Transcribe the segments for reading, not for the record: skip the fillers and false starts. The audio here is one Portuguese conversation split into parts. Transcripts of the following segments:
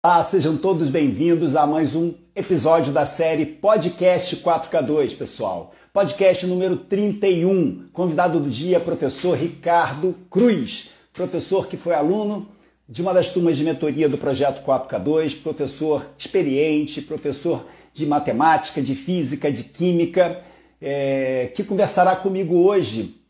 Olá, sejam todos bem-vindos a mais um episódio da série Podcast 4K2, pessoal. Podcast número 31. Convidado do dia, professor Ricardo Cruz. Professor que foi aluno de uma das turmas de mentoria do Projeto 4K2, professor experiente, professor de matemática, de física, de química, que conversará comigo hoje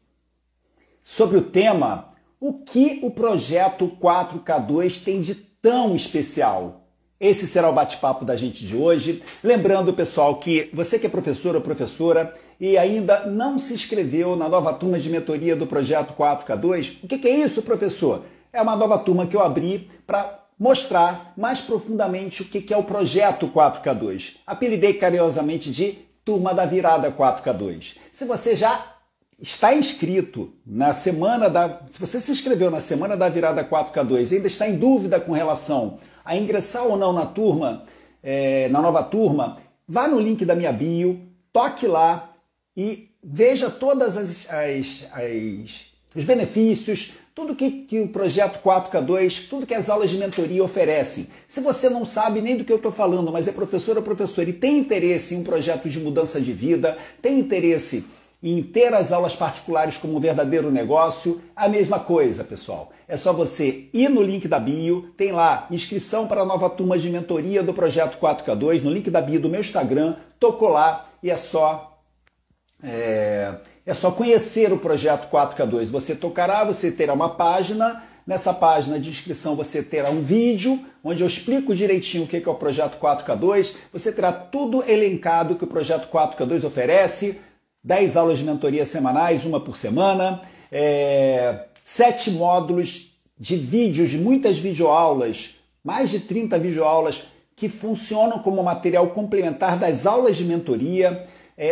sobre o tema o que o Projeto 4K2 tem de tão especial. Esse será o bate-papo da gente de hoje. Lembrando, pessoal, que você que é professor ou professora e ainda não se inscreveu na nova turma de mentoria do Projeto 4K2, o que é isso, professor? É uma nova turma que eu abri para mostrar mais profundamente o que é o Projeto 4K2. Apelidei carinhosamente de Turma da Virada 4K2. Se você já está inscrito na semana se você se inscreveu na Semana da Virada 4K2 e ainda está em dúvida com relação a ingressar ou não na turma, na nova turma, vá no link da minha bio, toque lá e veja todas os benefícios, tudo que o Projeto 4K2, tudo que as aulas de mentoria oferecem. Se você não sabe nem do que eu estou falando, mas é professor ou professora e tem interesse em um projeto de mudança de vida, tem interesse em ter as aulas particulares como um verdadeiro negócio, a mesma coisa, pessoal. É só você ir no link da bio, tem lá inscrição para a nova turma de mentoria do Projeto 4K2, no link da bio do meu Instagram, tocou lá e é só conhecer o Projeto 4K2. Você tocará, você terá uma página, nessa página de inscrição você terá um vídeo, onde eu explico direitinho o que é o Projeto 4K2, você terá tudo elencado que o Projeto 4K2 oferece, 10 aulas de mentoria semanais, uma por semana, 7 módulos de vídeos, muitas videoaulas, mais de 30 videoaulas que funcionam como material complementar das aulas de mentoria,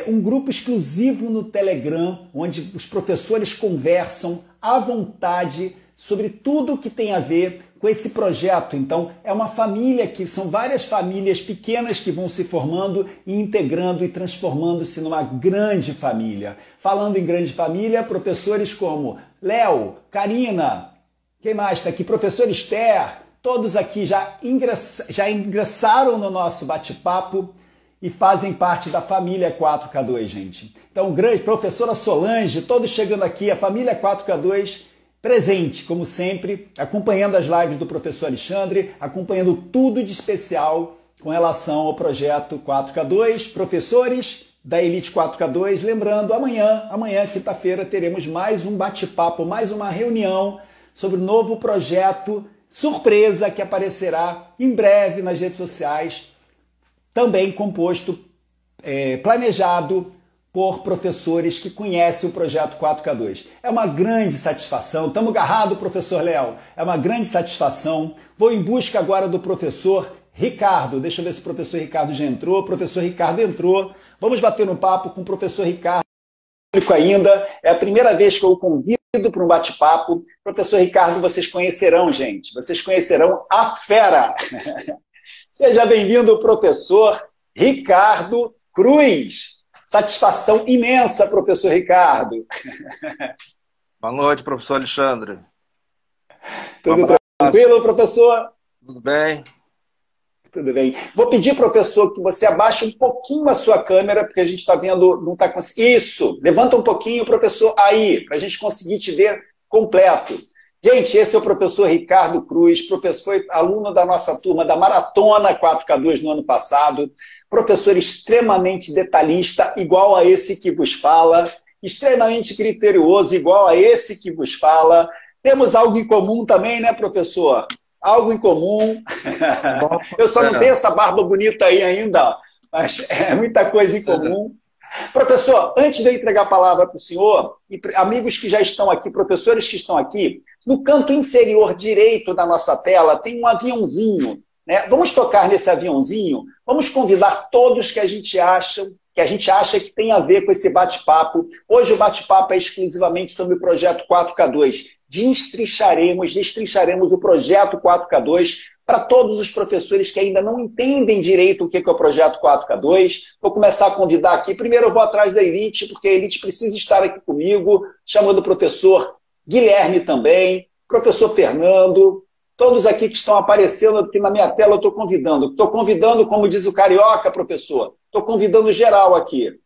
um grupo exclusivo no Telegram, onde os professores conversam à vontade sobre tudo que tem a ver com esse projeto. Então, é uma família são várias famílias pequenas que vão se formando e integrando e transformando-se numa grande família. Falando em grande família, professores como Léo, Karina, quem mais está aqui? Professor Esther, todos aqui já ingressaram no nosso bate-papo e fazem parte da família 4K2, gente. Então, grande professora Solange, todos chegando aqui, a família 4K2 presente, como sempre, acompanhando as lives do professor Alexandre, acompanhando tudo de especial com relação ao Projeto 4K2, professores da Elite 4K2. Lembrando, amanhã, quinta-feira, teremos mais um bate-papo, mais uma reunião sobre o novo projeto surpresa que aparecerá em breve nas redes sociais, também composto, planejado por professores que conhecem o Projeto 4K2. É uma grande satisfação. Estamos agarrados, professor Léo. É uma grande satisfação. Vou em busca agora do professor Ricardo. Deixa eu ver se o professor Ricardo já entrou. O professor Ricardo entrou. Vamos bater um papo com o professor Ricardo. Ainda é a primeira vez que eu o convido para um bate-papo. Professor Ricardo, vocês conhecerão, gente. Vocês conhecerão a fera. Seja bem-vindo, professor Ricardo Cruz. Satisfação imensa, professor Ricardo. Boa noite, professor Alexandre. Tudo tranquilo, professor? Tudo bem. Tudo bem. Vou pedir, professor, que você abaixe um pouquinho a sua câmera, porque a gente está vendo, não está conseguindo. Isso, levanta um pouquinho, professor, aí, para a gente conseguir te ver completo. Gente, esse é o professor Ricardo Cruz, professor, aluno da nossa turma da Maratona 4K2 no ano passado, professor extremamente detalhista, igual a esse que vos fala, extremamente criterioso, igual a esse que vos fala. Temos algo em comum também, né, professor? Algo em comum. Eu só não tenho essa barba bonita aí ainda, mas é muita coisa em comum. Professor, antes de eu entregar a palavra para o senhor, e amigos que já estão aqui, professores que estão aqui, no canto inferior direito da nossa tela tem um aviãozinho, né? Vamos tocar nesse aviãozinho, vamos convidar todos que a gente acha que tem a ver com esse bate-papo. Hoje o bate-papo é exclusivamente sobre o Projeto 4K2. Destrincharemos o Projeto 4K2 para todos os professores que ainda não entendem direito o que é o Projeto 4K2. Vou começar a convidar aqui. Primeiro eu vou atrás da Elite, porque a Elite precisa estar aqui comigo, chamando o professor Guilherme também, professor Fernando, Todos aqui que estão aparecendo aqui na minha tela, eu estou convidando. Estou convidando, como diz o carioca, professor. Estou convidando geral aqui.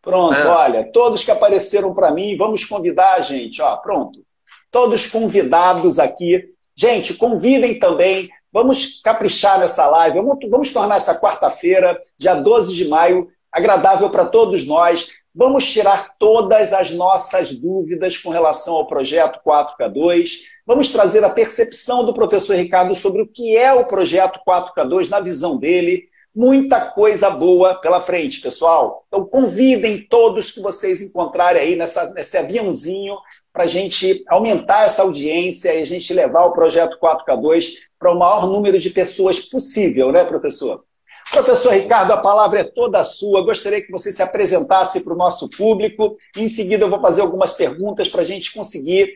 Pronto, olha, todos que apareceram para mim, vamos convidar a gente. Ó, pronto. Todos convidados aqui. Gente, convidem também. Vamos caprichar nessa live. Vamos tornar essa quarta-feira, dia 12 de maio, agradável para todos nós. Vamos tirar todas as nossas dúvidas com relação ao projeto 4K2. Vamos trazer a percepção do professor Ricardo sobre o que é o projeto 4K2 na visão dele. Muita coisa boa pela frente, pessoal. Então, convidem todos que vocês encontrarem aí nesse aviãozinho para a gente aumentar essa audiência e a gente levar o projeto 4K2 para o maior número de pessoas possível, né, professor? Professor Ricardo, a palavra é toda sua. Gostaria que você se apresentasse para o nosso público. Em seguida, eu vou fazer algumas perguntas para a gente conseguir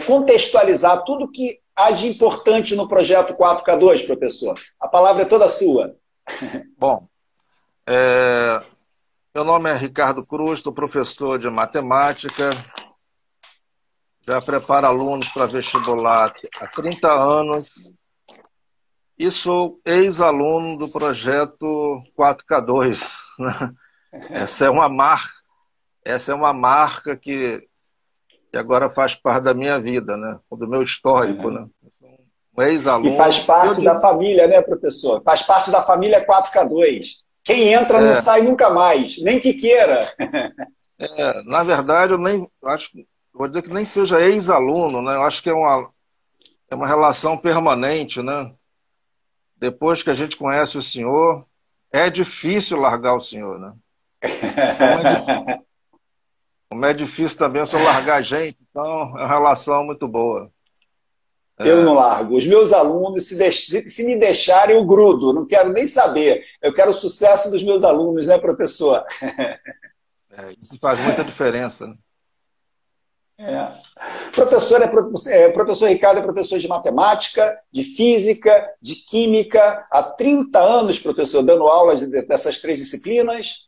contextualizar tudo que há de importante no projeto 4K2, professor. A palavra é toda sua. Bom, meu nome é Ricardo Cruz, sou professor de matemática, já preparo alunos para vestibular há 30 anos e sou ex-aluno do projeto 4K2. Né? Essa é uma marca que agora faz parte da minha vida, né? Do meu histórico. Né? Um ex-aluno. E faz parte da família, né, professor? Faz parte da família 4K2. Quem entra não sai nunca mais, nem que queira. Na verdade, vou dizer que nem seja ex-aluno, né? Eu acho que é uma relação permanente, né? Depois que a gente conhece o senhor, é difícil largar o senhor, né? Como é difícil também o senhor largar a gente, então é uma relação muito boa. Eu não largo. Os meus alunos, se me deixarem, eu grudo. Não quero nem saber. Eu quero o sucesso dos meus alunos, né, professor? Isso faz muita diferença. Né? Professor Ricardo é professor de matemática, de física, de química. Há 30 anos, professor, dando aulas dessas 3 disciplinas.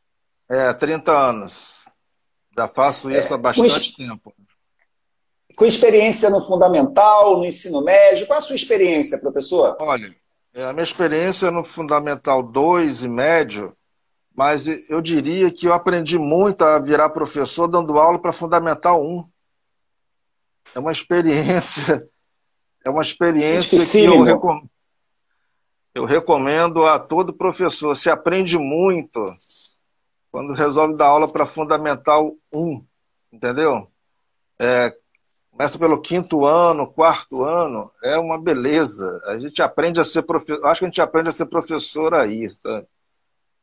30 anos. Já faço isso há bastante tempo. Com experiência no fundamental, no ensino médio. Qual a sua experiência, professor? Olha, a minha experiência no Fundamental 2 e médio, mas eu diria que eu aprendi muito a virar professor dando aula para Fundamental 1. É uma experiência que eu recomendo a todo professor. Se aprende muito quando resolve dar aula para Fundamental 1, entendeu? Começa pelo 5º ano, 4º ano, é uma beleza. A gente aprende a ser professor. Acho que a gente aprende a ser professor aí, sabe?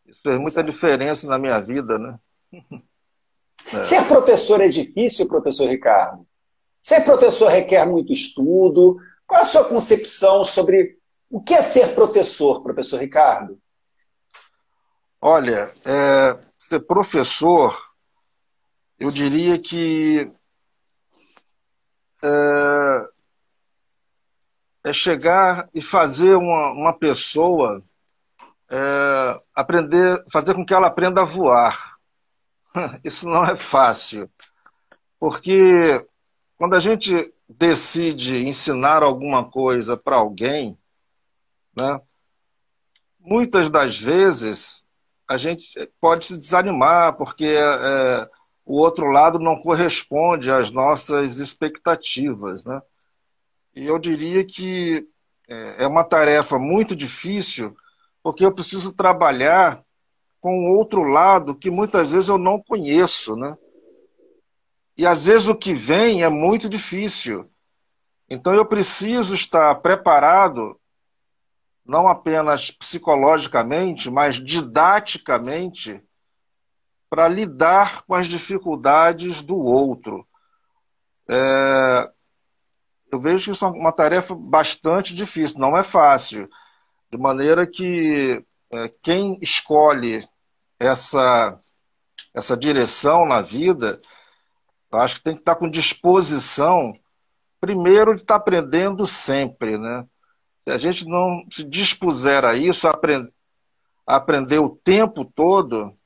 Isso fez muita diferença na minha vida, né? Ser professor é difícil, professor Ricardo? Ser professor requer muito estudo. Qual a sua concepção sobre o que é ser professor, professor Ricardo? Olha, ser professor, eu diria que é chegar e fazer uma pessoa fazer com que ela aprenda a voar. Isso não é fácil, porque quando a gente decide ensinar alguma coisa para alguém, né, muitas das vezes a gente pode se desanimar, porque o outro lado não corresponde às nossas expectativas, né? E eu diria que é uma tarefa muito difícil, porque eu preciso trabalhar com o outro lado que muitas vezes eu não conheço, né? E às vezes o que vem é muito difícil. Então eu preciso estar preparado, não apenas psicologicamente, mas didaticamente, para lidar com as dificuldades do outro. Eu vejo que isso é uma tarefa bastante difícil, não é fácil. De maneira que quem escolhe essa direção na vida, eu acho que tem que estar com disposição, primeiro, de estar aprendendo sempre, né? Se a gente não se dispuser a isso, a aprender o tempo todo,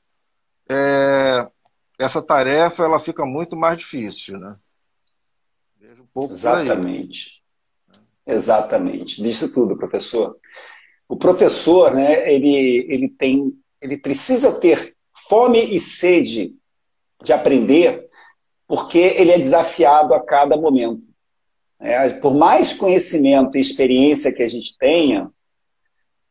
essa tarefa ela fica muito mais difícil, né? Vejo um pouco Exatamente. Exatamente. Disse tudo, professor. O professor, né, ele precisa ter fome e sede de aprender, porque ele é desafiado a cada momento. Por mais conhecimento e experiência que a gente tenha,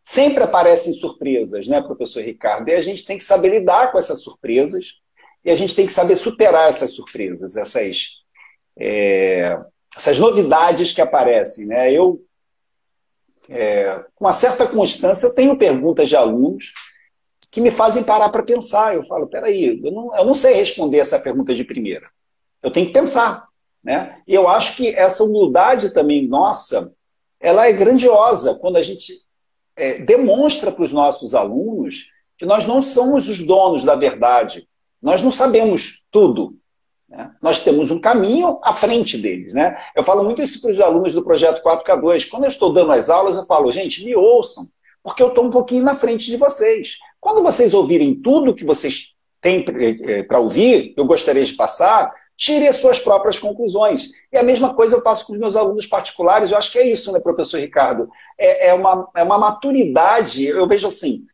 sempre aparecem surpresas, né, professor Ricardo? E a gente tem que saber lidar com essas surpresas e a gente tem que saber superar essas surpresas, essas novidades que aparecem, né? Com uma certa constância, eu tenho perguntas de alunos que me fazem parar para pensar. Eu falo, peraí, eu não sei responder essa pergunta de primeira. Eu tenho que pensar, né? E eu acho que essa humildade também nossa, ela é grandiosa quando a gente demonstra para os nossos alunos que nós não somos os donos da verdade. Nós não sabemos tudo. Né? Nós temos um caminho à frente deles. Né? Eu falo muito isso para os alunos do Projeto 4K2. Quando eu estou dando as aulas, eu falo, gente, me ouçam, porque eu estou um pouquinho na frente de vocês. Quando vocês ouvirem tudo que vocês têm para ouvir, eu gostaria de passar, tire as suas próprias conclusões. E a mesma coisa eu faço com os meus alunos particulares. Eu acho que é isso, né, professor Ricardo? É uma maturidade. Eu vejo assim,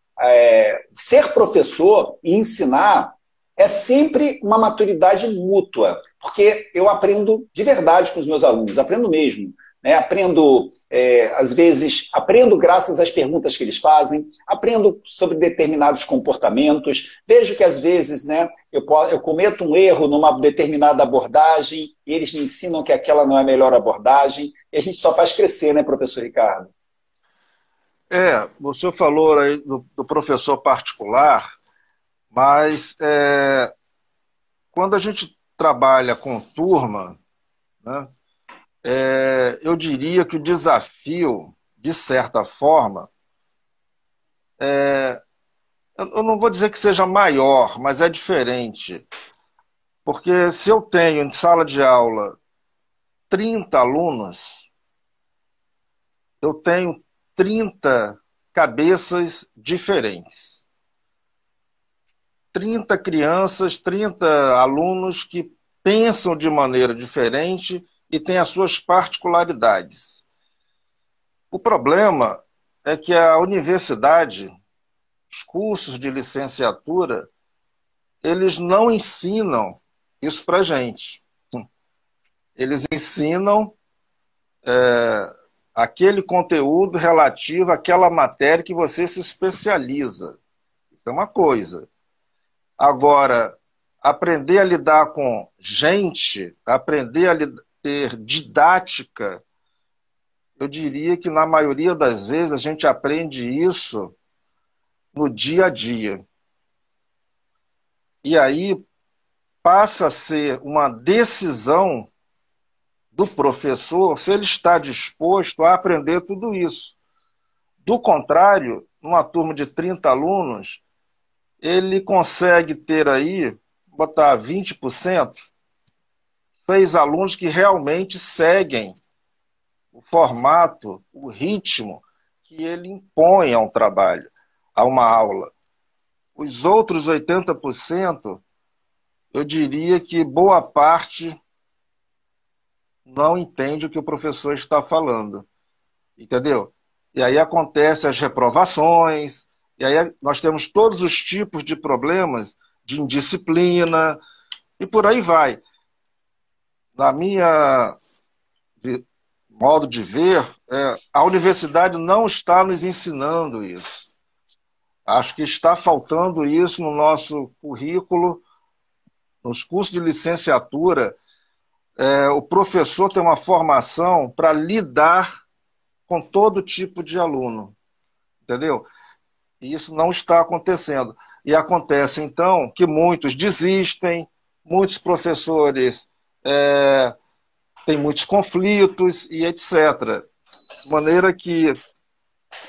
ser professor e ensinar é sempre uma maturidade mútua, porque eu aprendo de verdade com os meus alunos, aprendo mesmo. Né? Aprendo, às vezes, aprendo graças às perguntas que eles fazem, aprendo sobre determinados comportamentos, vejo que às vezes, né, eu cometo um erro numa determinada abordagem e eles me ensinam que aquela não é a melhor abordagem e a gente só faz crescer, né, professor Ricardo? O senhor falou aí do professor particular, mas quando a gente trabalha com turma, né, eu diria que o desafio, de certa forma, eu não vou dizer que seja maior, mas é diferente. Porque se eu tenho em sala de aula 30 alunos, eu tenho 30 cabeças diferentes. 30 crianças, 30 alunos que pensam de maneira diferente e têm as suas particularidades. O problema é que a universidade, os cursos de licenciatura, eles não ensinam isso para a gente. Eles ensinam aquele conteúdo relativo àquela matéria que você se especializa. Isso é uma coisa. Agora, aprender a lidar com gente, aprender a ter didática, eu diria que na maioria das vezes a gente aprende isso no dia a dia. E aí passa a ser uma decisão do professor se ele está disposto a aprender tudo isso. Do contrário, numa turma de 30 alunos, ele consegue ter aí, botar 20%, 6 alunos que realmente seguem o formato, o ritmo que ele impõe a um trabalho, a uma aula. Os outros 80%, eu diria que boa parte não entende o que o professor está falando. Entendeu? E aí acontecem as reprovações, e aí nós temos todos os tipos de problemas de indisciplina, e por aí vai. Na minha modo de ver, a universidade não está nos ensinando isso. Acho que está faltando isso no nosso currículo, nos cursos de licenciatura. O professor tem uma formação para lidar com todo tipo de aluno, entendeu? E isso não está acontecendo. E acontece, então, que muitos desistem, muitos professores têm muitos conflitos e etc. De maneira que,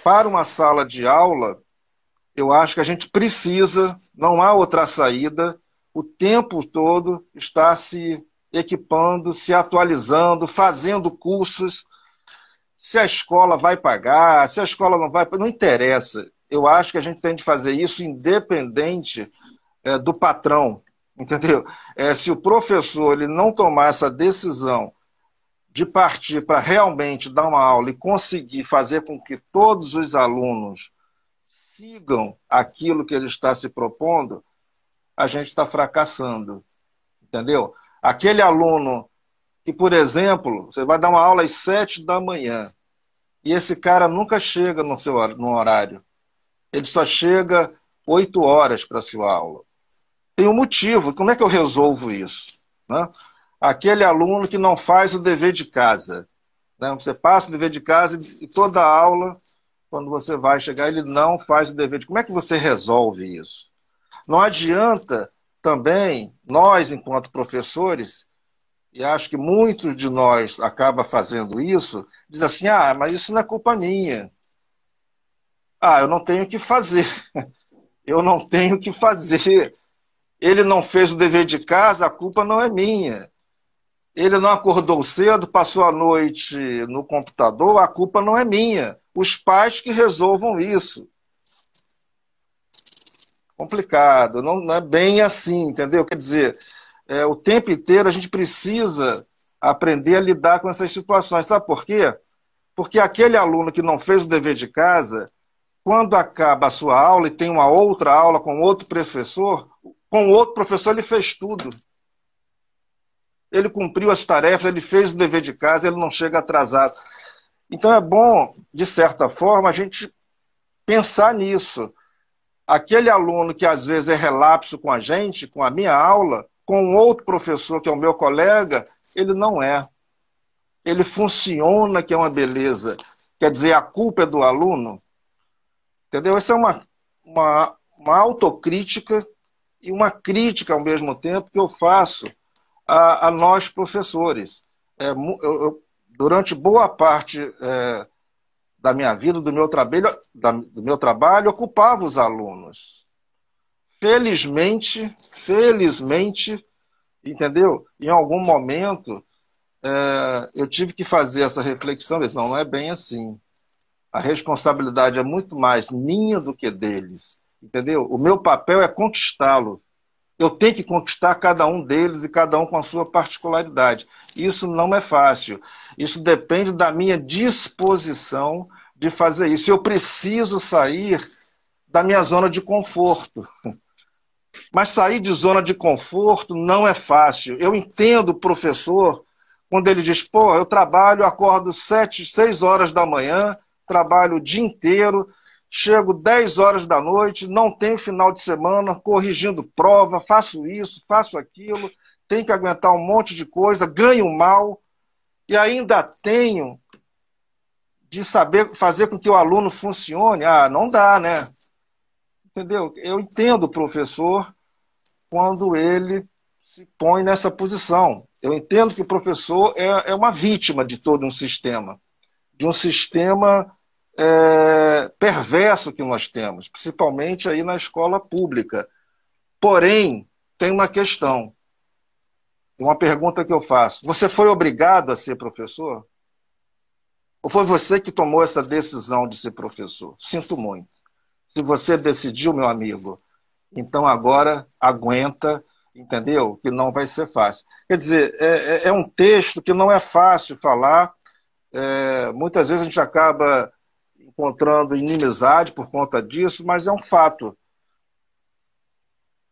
para uma sala de aula, eu acho que a gente precisa, não há outra saída, o tempo todo estar se equipando, se atualizando, fazendo cursos. Se a escola vai pagar, se a escola não vai, não interessa. Eu acho que a gente tem de fazer isso independente do patrão, entendeu? Se o professor ele não tomar essa decisão de partir para realmente dar uma aula e conseguir fazer com que todos os alunos sigam aquilo que ele está se propondo, a gente está fracassando, entendeu? Aquele aluno que, por exemplo, você vai dar uma aula às 7 da manhã e esse cara nunca chega no horário, ele só chega 8 horas para a sua aula. Tem um motivo, como é que eu resolvo isso? Né? Aquele aluno que não faz o dever de casa. Né? Você passa o dever de casa e toda aula, quando você vai chegar, ele não faz o dever de casa. Como é que você resolve isso? Não adianta também, nós, enquanto professores, e acho que muitos de nós acabam fazendo isso, diz assim, mas isso não é culpa minha. Eu não tenho o que fazer. Eu não tenho o que fazer. Ele não fez o dever de casa, a culpa não é minha. Ele não acordou cedo, passou a noite no computador, a culpa não é minha. Os pais que resolvam isso. Complicado, não é bem assim, entendeu? Quer dizer, o tempo inteiro a gente precisa aprender a lidar com essas situações. Sabe por quê? Porque aquele aluno que não fez o dever de casa, quando acaba a sua aula e tem uma outra aula com outro professor ele fez tudo. Ele cumpriu as tarefas, ele fez o dever de casa, ele não chega atrasado. Então é bom, de certa forma, a gente pensar nisso. Aquele aluno que às vezes é relapso com a gente, com a minha aula, com um outro professor que é o meu colega, ele não é. Ele funciona, que é uma beleza. Quer dizer, a culpa é do aluno. Entendeu? Essa é uma autocrítica e uma crítica ao mesmo tempo que eu faço a nós professores. Durante boa parte da minha vida, do meu trabalho, ocupava os alunos. Felizmente, entendeu? Em algum momento, eu tive que fazer essa reflexão, não é bem assim. A responsabilidade é muito mais minha do que deles, entendeu? O meu papel é conquistá-lo. Eu tenho que conquistar cada um deles e cada um com a sua particularidade. Isso não é fácil. Isso depende da minha disposição de fazer isso. Eu preciso sair da minha zona de conforto. Mas sair de zona de conforto não é fácil. Eu entendo o professor quando ele diz, eu trabalho, acordo 6 horas da manhã, trabalho o dia inteiro, chego 10 horas da noite, não tenho final de semana, corrigindo prova, faço isso, faço aquilo, tenho que aguentar um monte de coisa, ganho mal, e ainda tenho de saber fazer com que o aluno funcione. Não dá, né? Entendeu? Eu entendo o professor quando ele se põe nessa posição. Eu entendo que o professor é uma vítima de todo um sistema, de um sistema perverso que nós temos, principalmente aí na escola pública. Porém, tem uma questão, uma pergunta que eu faço. Você foi obrigado a ser professor? Ou foi você que tomou essa decisão de ser professor? Sinto muito. Se você decidiu, meu amigo, então agora aguenta, entendeu? Que não vai ser fácil. Quer dizer, é um texto que não é fácil falar. Muitas vezes a gente acaba encontrando inimizade por conta disso, mas é um fato.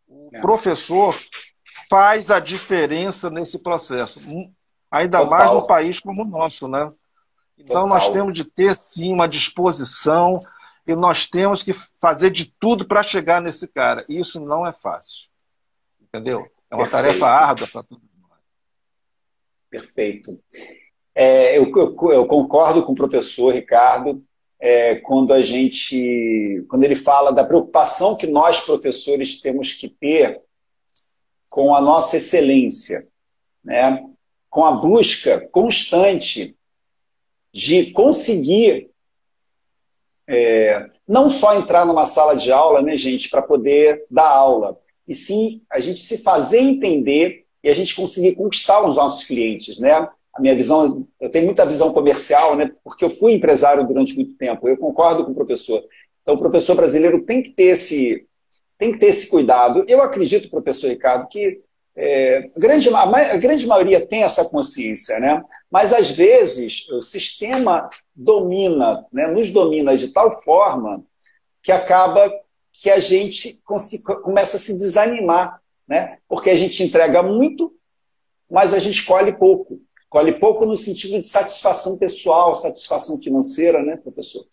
O professor faz a diferença nesse processo, ainda mais num país como o nosso, né? Então nós temos de ter, sim, uma disposição e nós temos que fazer de tudo para chegar nesse cara. Isso não é fácil, entendeu? É uma tarefa árdua para todos nós. Perfeito. Eu concordo com o professor Ricardo quando ele fala da preocupação que nós, professores, temos que ter com a nossa excelência, né? Com a busca constante de conseguir não só entrar numa sala de aula, né, gente, para poder dar aula, e sim a gente se fazer entender e a gente conseguir conquistar os nossos clientes, né? A minha visão, eu tenho muita visão comercial, né, porque eu fui empresário durante muito tempo, eu concordo com o professor. Então, o professor brasileiro tem que ter esse cuidado. Eu acredito, professor Ricardo, que a grande maioria tem essa consciência, né? Mas às vezes o sistema domina, né? Nos domina de tal forma que acaba que a gente começa a se desanimar, né? Porque a gente entrega muito, mas a gente colhe pouco. Colhe pouco no sentido de satisfação pessoal, satisfação financeira, né, professor?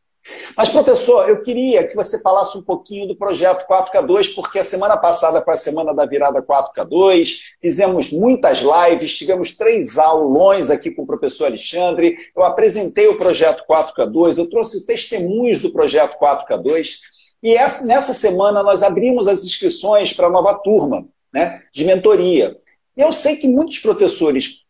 Mas, professor, eu queria que você falasse um pouquinho do projeto 4K2, porque a semana passada foi a semana da virada 4K2, fizemos muitas lives, tivemos 3 aulões aqui com o professor Alexandre, eu apresentei o projeto 4K2, eu trouxe testemunhos do projeto 4K2, e nessa semana nós abrimos as inscrições para a nova turma, né, de mentoria. E eu sei que muitos professores,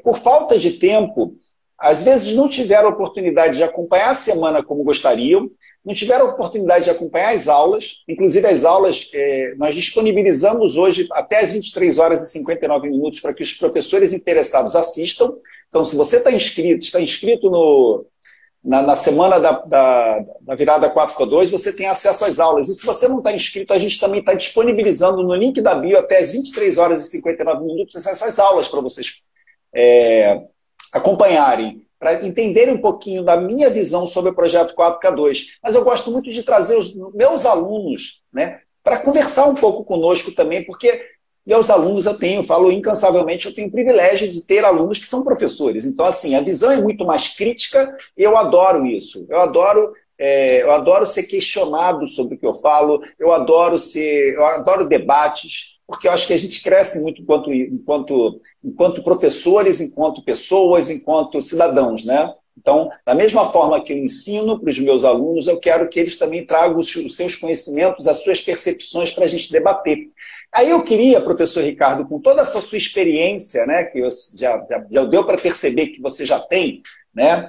por falta de tempo, às vezes não tiveram oportunidade de acompanhar a semana como gostariam, não tiveram oportunidade de acompanhar as aulas, inclusive as aulas nós disponibilizamos hoje até as 23 horas e 59 minutos para que os professores interessados assistam. Então, se você está inscrito na semana da virada 4K2, você tem acesso às aulas. E se você não está inscrito, a gente também está disponibilizando no link da bio até as 23 horas e 59 minutos essas aulas para vocês acompanharem, para entenderem um pouquinho da minha visão sobre o projeto 4K2. Mas eu gosto muito de trazer os meus alunos, né, para conversar um pouco conosco também, porque meus alunos falo incansavelmente, eu tenho o privilégio de ter alunos que são professores. Então, assim, a visão é muito mais crítica e eu adoro isso. Eu adoro ser questionado sobre o que eu falo, eu adoro debates, porque eu acho que a gente cresce muito enquanto professores, enquanto pessoas, enquanto cidadãos, né? Então, da mesma forma que eu ensino para os meus alunos, eu quero que eles também tragam os seus conhecimentos, as suas percepções para a gente debater. Aí eu queria, professor Ricardo, com toda essa sua experiência, né, que já deu para perceber que você já tem, né?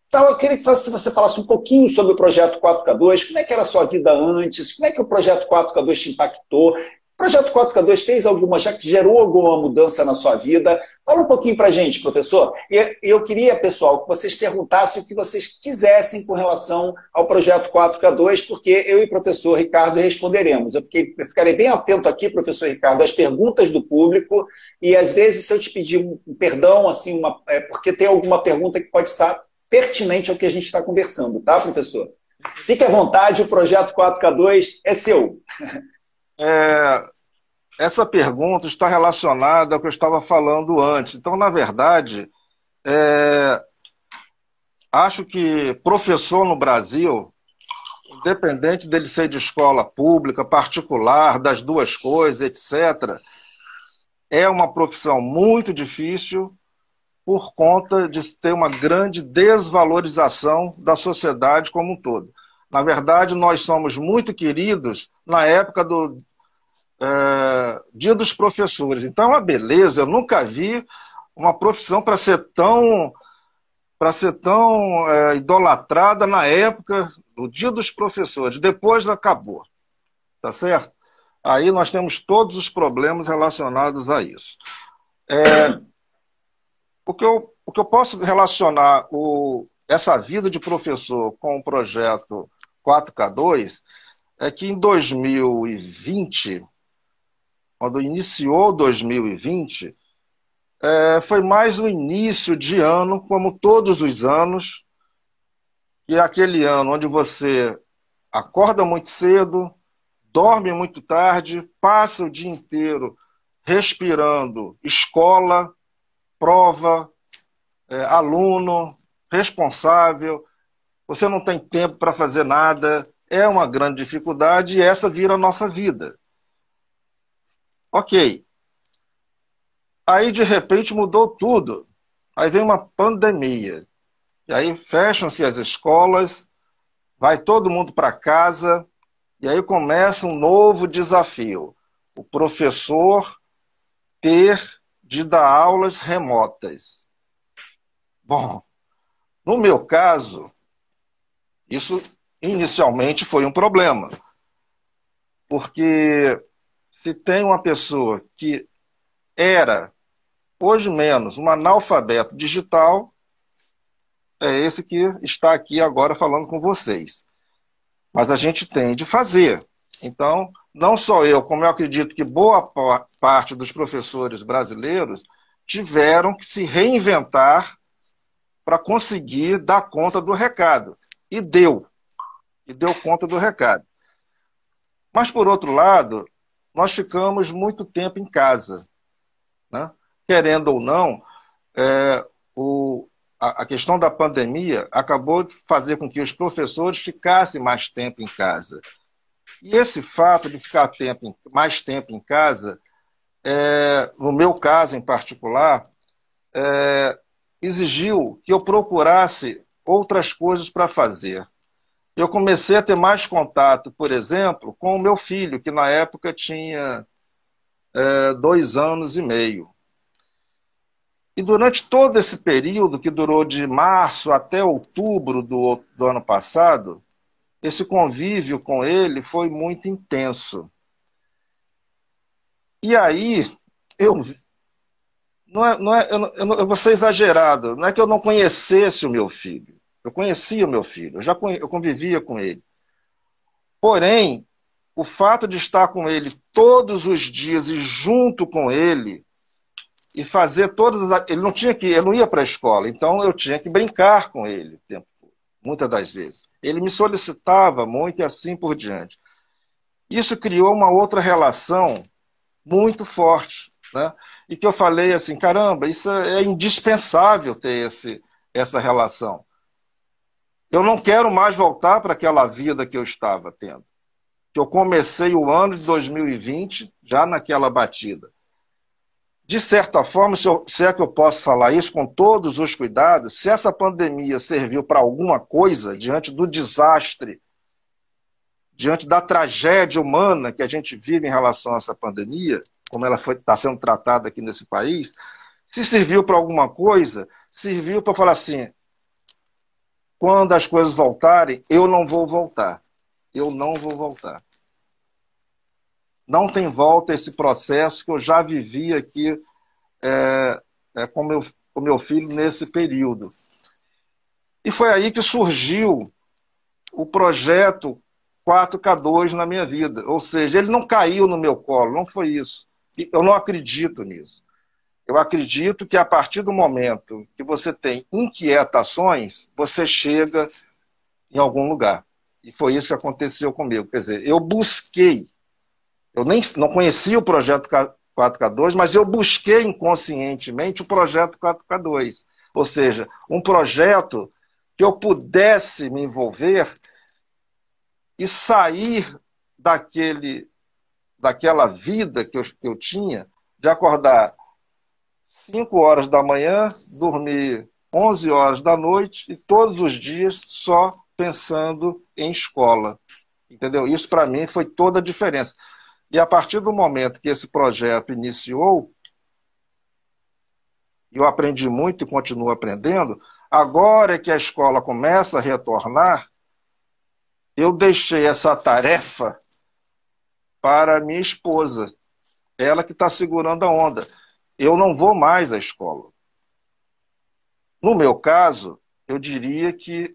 Então, eu queria que você falasse um pouquinho sobre o projeto 4K2, como é que era a sua vida antes, como é que o projeto 4K2 te impactou. O projeto 4K2 já gerou alguma mudança na sua vida? Fala um pouquinho para a gente, professor. E eu queria, pessoal, que vocês perguntassem o que vocês quisessem com relação ao projeto 4K2, porque eu e o professor Ricardo responderemos. Eu ficarei bem atento aqui, professor Ricardo, às perguntas do público, e às vezes, se eu te pedir um perdão, assim, porque tem alguma pergunta que pode estar pertinente ao que a gente está conversando, tá, professor? Fique à vontade, o projeto 4K2 é seu. Essa pergunta está relacionada ao que eu estava falando antes. Então, na verdade, acho que professor no Brasil, independente dele ser de escola pública, particular, das duas coisas, etc., é uma profissão muito difícil por conta de ter uma grande desvalorização da sociedade como um todo. Na verdade, nós somos muito queridos na época do Dia dos Professores. Então, é uma beleza. Eu nunca vi uma profissão para ser tão idolatrada na época do Dia dos Professores. Depois acabou. Tá certo? Aí nós temos todos os problemas relacionados a isso. O que eu posso relacionar essa vida de professor com o projeto 4K2 é que em 2020, quando iniciou 2020, foi mais um início de ano, como todos os anos, que é aquele ano onde você acorda muito cedo, dorme muito tarde, passa o dia inteiro respirando escola, prova, aluno, responsável, você não tem tempo para fazer nada, é uma grande dificuldade e essa vira a nossa vida. Ok. Aí, de repente, mudou tudo. Aí vem uma pandemia. E aí fecham-se as escolas, vai todo mundo para casa, e aí começa um novo desafio. O professor ter de dar aulas remotas. Bom, no meu caso, isso inicialmente foi um problema. Porque se tem uma pessoa que era, hoje menos, um analfabeto digital, é esse que está aqui agora falando com vocês. Mas a gente tem de fazer. Então, não só eu, como eu acredito que boa parte dos professores brasileiros tiveram que se reinventar para conseguir dar conta do recado. E deu conta do recado. Mas, por outro lado, nós ficamos muito tempo em casa, né? Querendo ou não, é, a questão da pandemia acabou de fazer com que os professores ficassem mais tempo em casa. E esse fato de ficar mais tempo em casa, no meu caso em particular, exigiu que eu procurasse outras coisas para fazer. Eu comecei a ter mais contato, por exemplo, com o meu filho, que na época tinha 2 anos e meio. E durante todo esse período, que durou de março até outubro do ano passado, esse convívio com ele foi muito intenso. E aí, eu vou ser exagerado, não é que eu não conhecesse o meu filho. Eu conhecia o meu filho, eu convivia com ele. Porém, o fato de estar com ele todos os dias e junto com ele, e fazer todas as... Ele não ia para a escola, então eu tinha que brincar com ele o tempo todo, muitas das vezes. Ele me solicitava muito e assim por diante. Isso criou uma outra relação muito forte, né? E que eu falei assim, caramba, isso é indispensável ter essa relação. Eu não quero mais voltar para aquela vida que eu estava tendo. Que eu comecei o ano de 2020 já naquela batida. De certa forma, se é que eu posso falar isso com todos os cuidados, se essa pandemia serviu para alguma coisa, diante do desastre, diante da tragédia humana que a gente vive em relação a essa pandemia, como ela está sendo tratada aqui nesse país, se serviu para alguma coisa, serviu para falar assim, quando as coisas voltarem, eu não vou voltar. Eu não vou voltar. Não tem volta esse processo que eu já vivi aqui com o meu filho nesse período. E foi aí que surgiu o projeto 4K2 na minha vida. Ou seja, ele não caiu no meu colo, não foi isso. Eu não acredito nisso. Eu acredito que a partir do momento que você tem inquietações, você chega em algum lugar. E foi isso que aconteceu comigo. Quer dizer, eu busquei, eu não conhecia o projeto 4K2, mas eu busquei inconscientemente o projeto 4K2. Ou seja, um projeto que eu pudesse me envolver e sair daquela vida que eu tinha, de acordar 5 horas da manhã, dormir 11 horas da noite e todos os dias só pensando em escola. Entendeu? Isso para mim foi toda a diferença. E a partir do momento que esse projeto iniciou, eu aprendi muito e continuo aprendendo, agora que a escola começa a retornar, eu deixei essa tarefa para minha esposa. Ela que está segurando a onda. Eu não vou mais à escola. No meu caso, eu diria que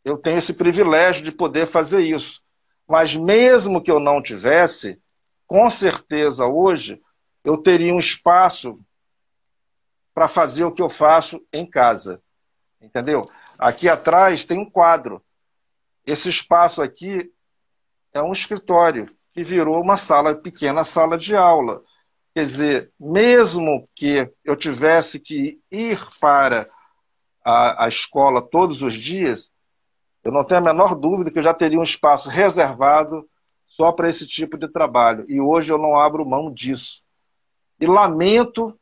eu tenho esse privilégio de poder fazer isso. Mas mesmo que eu não tivesse, com certeza hoje eu teria um espaço para fazer o que eu faço em casa. Entendeu? Aqui atrás tem um quadro. Esse espaço aqui é um escritório que virou uma pequena sala de aula. Quer dizer, mesmo que eu tivesse que ir para a escola todos os dias, eu não tenho a menor dúvida que eu já teria um espaço reservado só para esse tipo de trabalho. E hoje eu não abro mão disso. E lamento,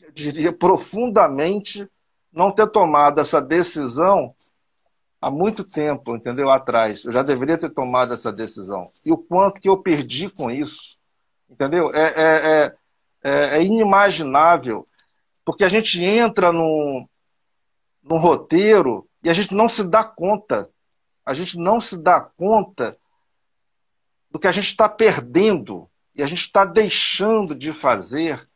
eu diria profundamente, não ter tomado essa decisão há muito tempo, entendeu? Atrás. Eu já deveria ter tomado essa decisão. E o quanto que eu perdi com isso, entendeu? É inimaginável, porque a gente entra num roteiro e a gente não se dá conta. A gente não se dá conta do que a gente está perdendo e a gente está deixando de fazer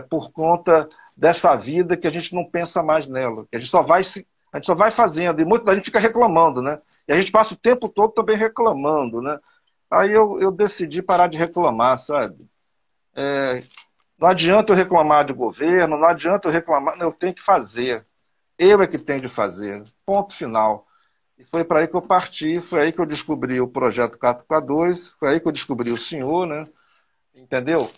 por conta dessa vida que a gente não pensa mais nela. Que a gente só vai fazendo, e muita da gente fica reclamando, né? E a gente passa o tempo todo também reclamando, né? Aí eu decidi parar de reclamar, sabe? Não adianta eu reclamar de governo, não adianta eu reclamar, não, eu tenho que fazer. Eu é que tenho de fazer. Ponto final. E foi para aí que eu parti, foi aí que eu descobri o projeto 4K2, foi aí que eu descobri o senhor, né? Entendeu?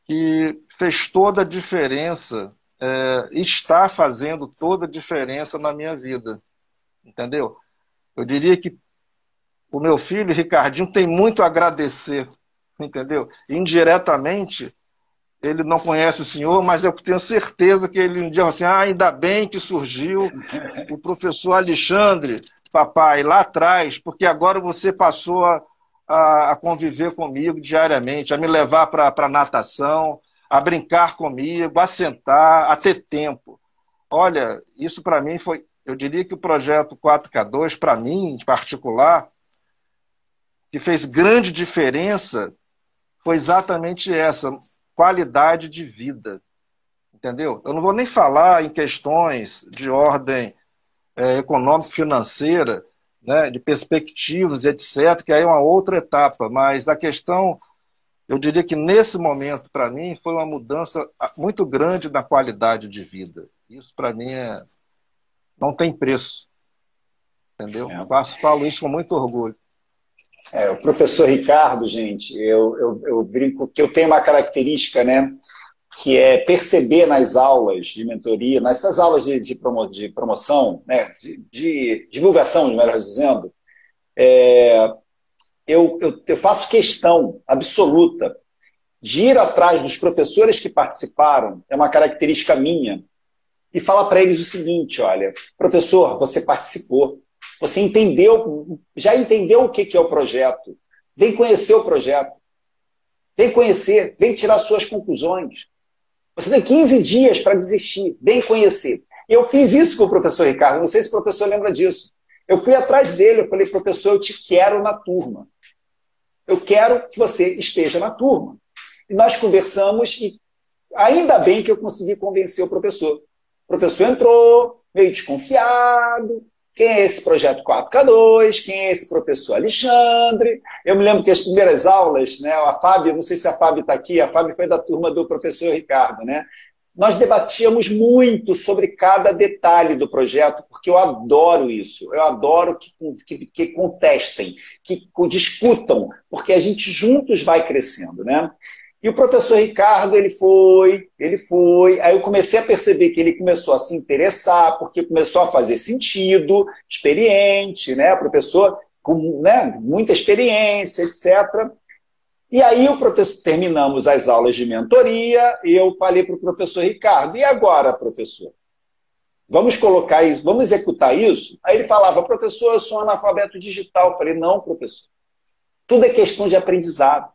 Que fez toda a diferença, está fazendo toda a diferença na minha vida. Entendeu? Eu diria que o meu filho, Ricardinho, tem muito a agradecer. Entendeu? Indiretamente, ele não conhece o senhor, mas eu tenho certeza que ele um dia vai assim, ainda bem que surgiu o professor Alexandre, papai, lá atrás, porque agora você passou a conviver comigo diariamente, a me levar para a natação, a brincar comigo, a sentar, a ter tempo. Olha, isso para mim foi, eu diria que o projeto 4K2, para mim em particular, que fez grande diferença, foi exatamente essa, qualidade de vida. Entendeu? Eu não vou nem falar em questões de ordem econômico-financeira, né, de perspectivas, etc., que aí é uma outra etapa, mas a questão, eu diria que nesse momento, para mim, foi uma mudança muito grande na qualidade de vida. Isso, para mim, não tem preço, entendeu? Falo isso com muito orgulho. O professor Ricardo, gente, eu brinco que eu tenho uma característica, né, que é perceber nas aulas de mentoria, nessas aulas de promoção, né, de divulgação, melhor dizendo, eu faço questão absoluta de ir atrás dos professores que participaram, é uma característica minha, e falar para eles o seguinte, olha, professor, você participou, você entendeu, já entendeu o que é o projeto, vem conhecer o projeto, vem conhecer, vem tirar suas conclusões. Você tem 15 dias para desistir, vem conhecer. E eu fiz isso com o professor Ricardo, não sei se o professor lembra disso. Eu fui atrás dele, eu falei, professor, eu te quero na turma. Eu quero que você esteja na turma. E nós conversamos e ainda bem que eu consegui convencer o professor. O professor entrou, meio desconfiado. Quem é esse projeto 4K2? Quem é esse professor Alexandre? Eu me lembro que as primeiras aulas, né, a Fábio, não sei se a Fábio está aqui, a Fábio foi da turma do professor Ricardo, né? Nós debatíamos muito sobre cada detalhe do projeto, porque eu adoro isso. Eu adoro que contestem, que discutam, porque a gente juntos vai crescendo, né? E o professor Ricardo, ele foi, aí eu comecei a perceber que ele começou a se interessar, porque começou a fazer sentido, experiente, né? Professor com, né, muita experiência, etc. E aí o professor, terminamos as aulas de mentoria, e eu falei para o professor Ricardo, e agora, professor? Vamos colocar isso, vamos executar isso? Aí ele falava, professor, eu sou analfabeto digital. Eu falei, não, professor, tudo é questão de aprendizado.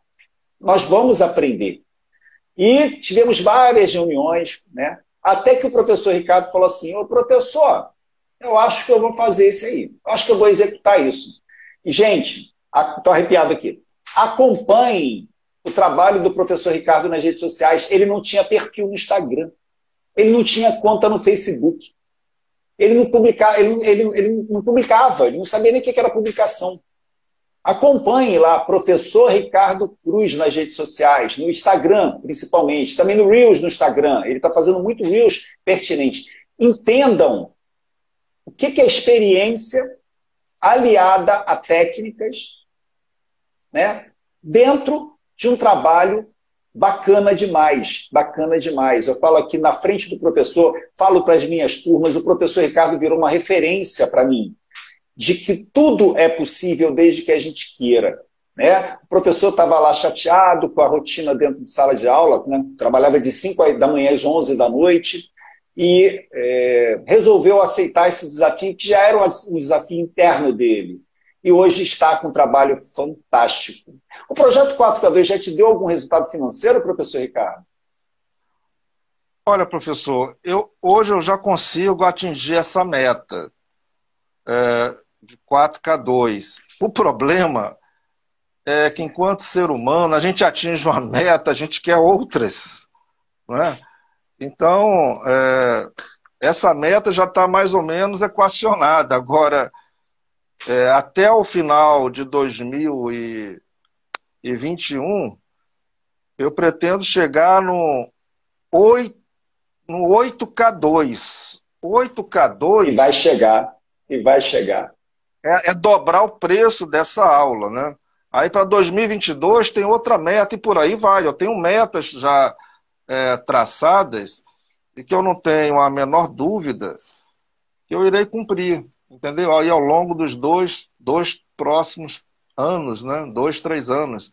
Nós vamos aprender. E tivemos várias reuniões, né? Até que o professor Ricardo falou assim, ô professor, eu acho que eu vou fazer isso aí. Eu acho que eu vou executar isso. E, gente, estou arrepiado aqui. Acompanhem o trabalho do professor Ricardo nas redes sociais. Ele não tinha perfil no Instagram. Ele não tinha conta no Facebook. Ele não publicava, ele não sabia nem o que era publicação. Acompanhe lá, professor Ricardo Cruz nas redes sociais, no Instagram, principalmente, também no Reels no Instagram. Ele está fazendo muito Reels pertinente. Entendam o que é experiência aliada a técnicas, né, dentro de um trabalho bacana demais, bacana demais. Eu falo aqui na frente do professor, falo para as minhas turmas, o professor Ricardo virou uma referência para mim, de que tudo é possível desde que a gente queira. Né? O professor estava lá chateado com a rotina dentro de sala de aula, né? Trabalhava de 5 da manhã às 11 da noite, e resolveu aceitar esse desafio, que já era um desafio interno dele. E hoje está com um trabalho fantástico. O projeto 4K2 já te deu algum resultado financeiro, professor Ricardo? Olha, professor, hoje eu já consigo atingir essa meta de 4K2. O problema é que, enquanto ser humano, a gente atinge uma meta, a gente quer outras. Não é? Então, essa meta já está mais ou menos equacionada. Agora, até o final de 2020, 2021, eu pretendo chegar no 8, no 8K2. E 8K2 vai chegar, e vai chegar. é dobrar o preço dessa aula, né? Aí para 2022 tem outra meta e por aí vai. Eu tenho metas já traçadas e que eu não tenho a menor dúvida que eu irei cumprir, entendeu? Aí ao longo dos dois próximos anos, né? 2, 3 anos.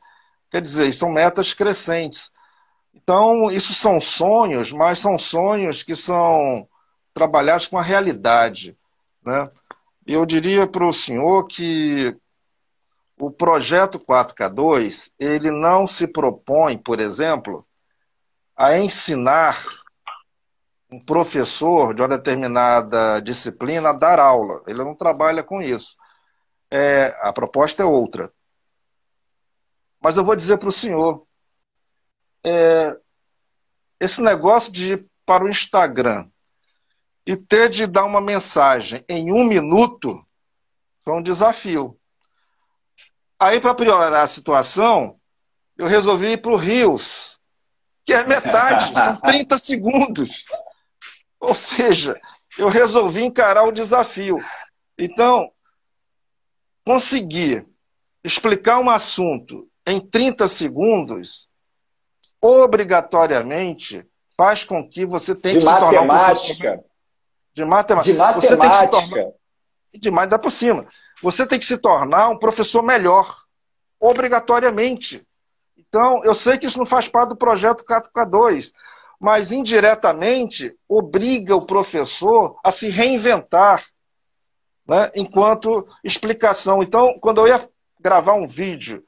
Quer dizer, são metas crescentes. Então, isso são sonhos, mas são sonhos que são trabalhados com a realidade, né? E eu diria para o senhor que o projeto 4K2, ele não se propõe, por exemplo, a ensinar um professor de uma determinada disciplina a dar aula. Ele não trabalha com isso. A proposta é outra. Mas eu vou dizer para o senhor, esse negócio de ir para o Instagram e ter de dar uma mensagem em 1 minuto foi um desafio. Aí, para piorar a situação, eu resolvi ir para o Reels, que é metade, são 30 segundos. Ou seja, eu resolvi encarar o desafio. Então, conseguir explicar um assunto em 30 segundos, obrigatoriamente, faz com que você tenha que se tornar um professor de matemática. De matemática. Você tem que se tornar, demais dá por cima. Você tem que se tornar um professor melhor, obrigatoriamente. Então, eu sei que isso não faz parte do projeto 4K2, mas indiretamente obriga o professor a se reinventar, né, enquanto explicação. Então, quando eu ia gravar um vídeo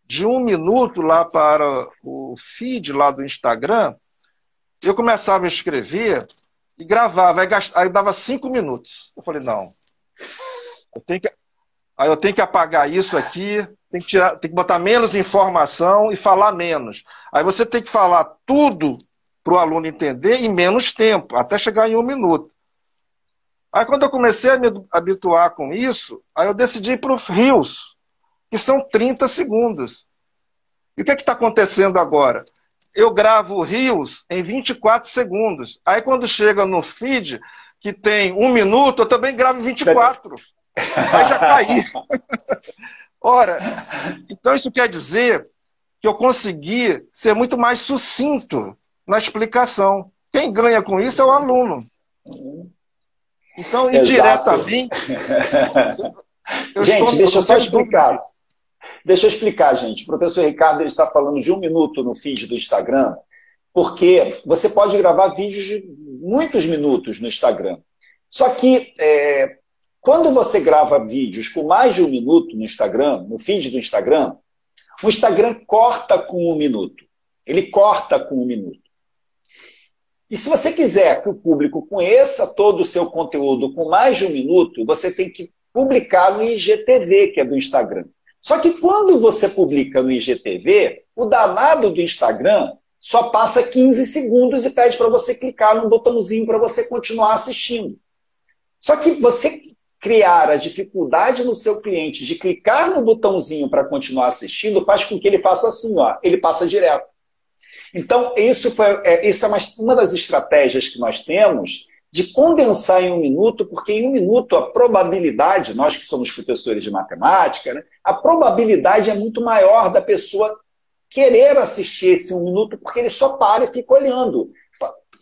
de 1 minuto lá para o feed lá do Instagram, eu começava a escrever e gravava, aí dava 5 minutos. Eu falei, não, aí eu tenho que apagar isso aqui, tem que botar menos informação e falar menos. Aí você tem que falar tudo para o aluno entender em menos tempo, até chegar em 1 minuto. Aí quando eu comecei a me habituar com isso, aí eu decidi ir para os Reels, que são 30 segundos. E o que está acontecendo agora? Eu gravo o Reels em 24 segundos. Aí quando chega no feed, que tem 1 minuto, eu também gravo em 24. Aí já caí. Ora, então isso quer dizer que eu consegui ser muito mais sucinto na explicação. Quem ganha com isso é o aluno. Então, indiretamente... Gente, deixa eu só explicar. Deixa eu explicar, gente. O professor Ricardo ele está falando de 1 minuto no feed do Instagram, porque você pode gravar vídeos de muitos minutos no Instagram. Só que quando você grava vídeos com mais de 1 minuto no Instagram, no feed do Instagram, o Instagram corta com 1 minuto. Ele corta com 1 minuto. E se você quiser que o público conheça todo o seu conteúdo com mais de 1 minuto, você tem que publicar no IGTV, que é do Instagram. Só que quando você publica no IGTV, o danado do Instagram só passa 15 segundos e pede para você clicar no botãozinho para você continuar assistindo. Só que você criar a dificuldade no seu cliente de clicar no botãozinho para continuar assistindo faz com que ele faça assim, ó, ele passa direto. Então, isso é uma das estratégias que nós temos de condensar em 1 minuto, porque em 1 minuto a probabilidade, nós que somos professores de matemática, né, a probabilidade é muito maior da pessoa querer assistir esse 1 minuto, porque ele só para e fica olhando.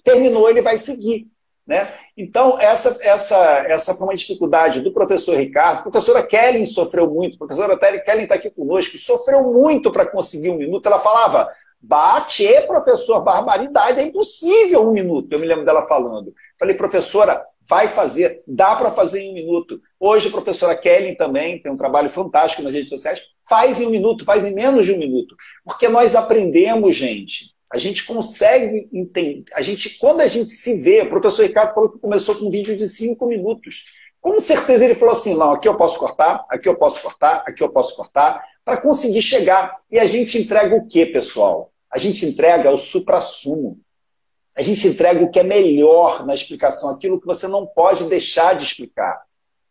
Terminou, ele vai seguir. Né? Então, essa foi uma dificuldade do professor Ricardo. A professora Kellen sofreu muito, a professora Kellen está aqui conosco, sofreu muito para conseguir 1 minuto. Ela falava, bate, professor, barbaridade, é impossível 1 minuto. Eu me lembro dela falando. Falei, professora, vai fazer, dá para fazer em 1 minuto. Hoje a professora Kellen também tem um trabalho fantástico nas redes sociais, faz em 1 minuto, faz em menos de 1 minuto. Porque nós aprendemos, gente. A gente consegue entender, quando a gente se vê, o professor Ricardo falou que começou com um vídeo de 5 minutos. Com certeza ele falou assim, não, aqui eu posso cortar, aqui eu posso cortar, aqui eu posso cortar, para conseguir chegar. E a gente entrega o quê, pessoal? A gente entrega o suprassumo. A gente entrega o que é melhor na explicação, aquilo que você não pode deixar de explicar.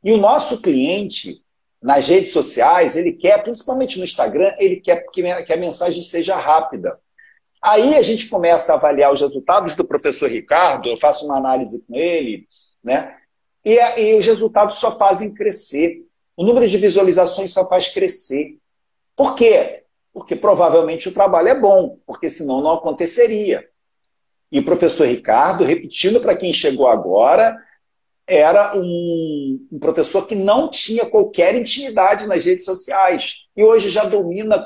E o nosso cliente, nas redes sociais, ele quer, principalmente no Instagram, ele quer que a mensagem seja rápida. Aí a gente começa a avaliar os resultados do professor Ricardo, eu faço uma análise com ele, né? E os resultados só fazem crescer. O número de visualizações só faz crescer. Por quê? Porque provavelmente o trabalho é bom, porque senão não aconteceria. E o professor Ricardo, repetindo para quem chegou agora, era um professor que não tinha qualquer intimidade nas redes sociais. E hoje já domina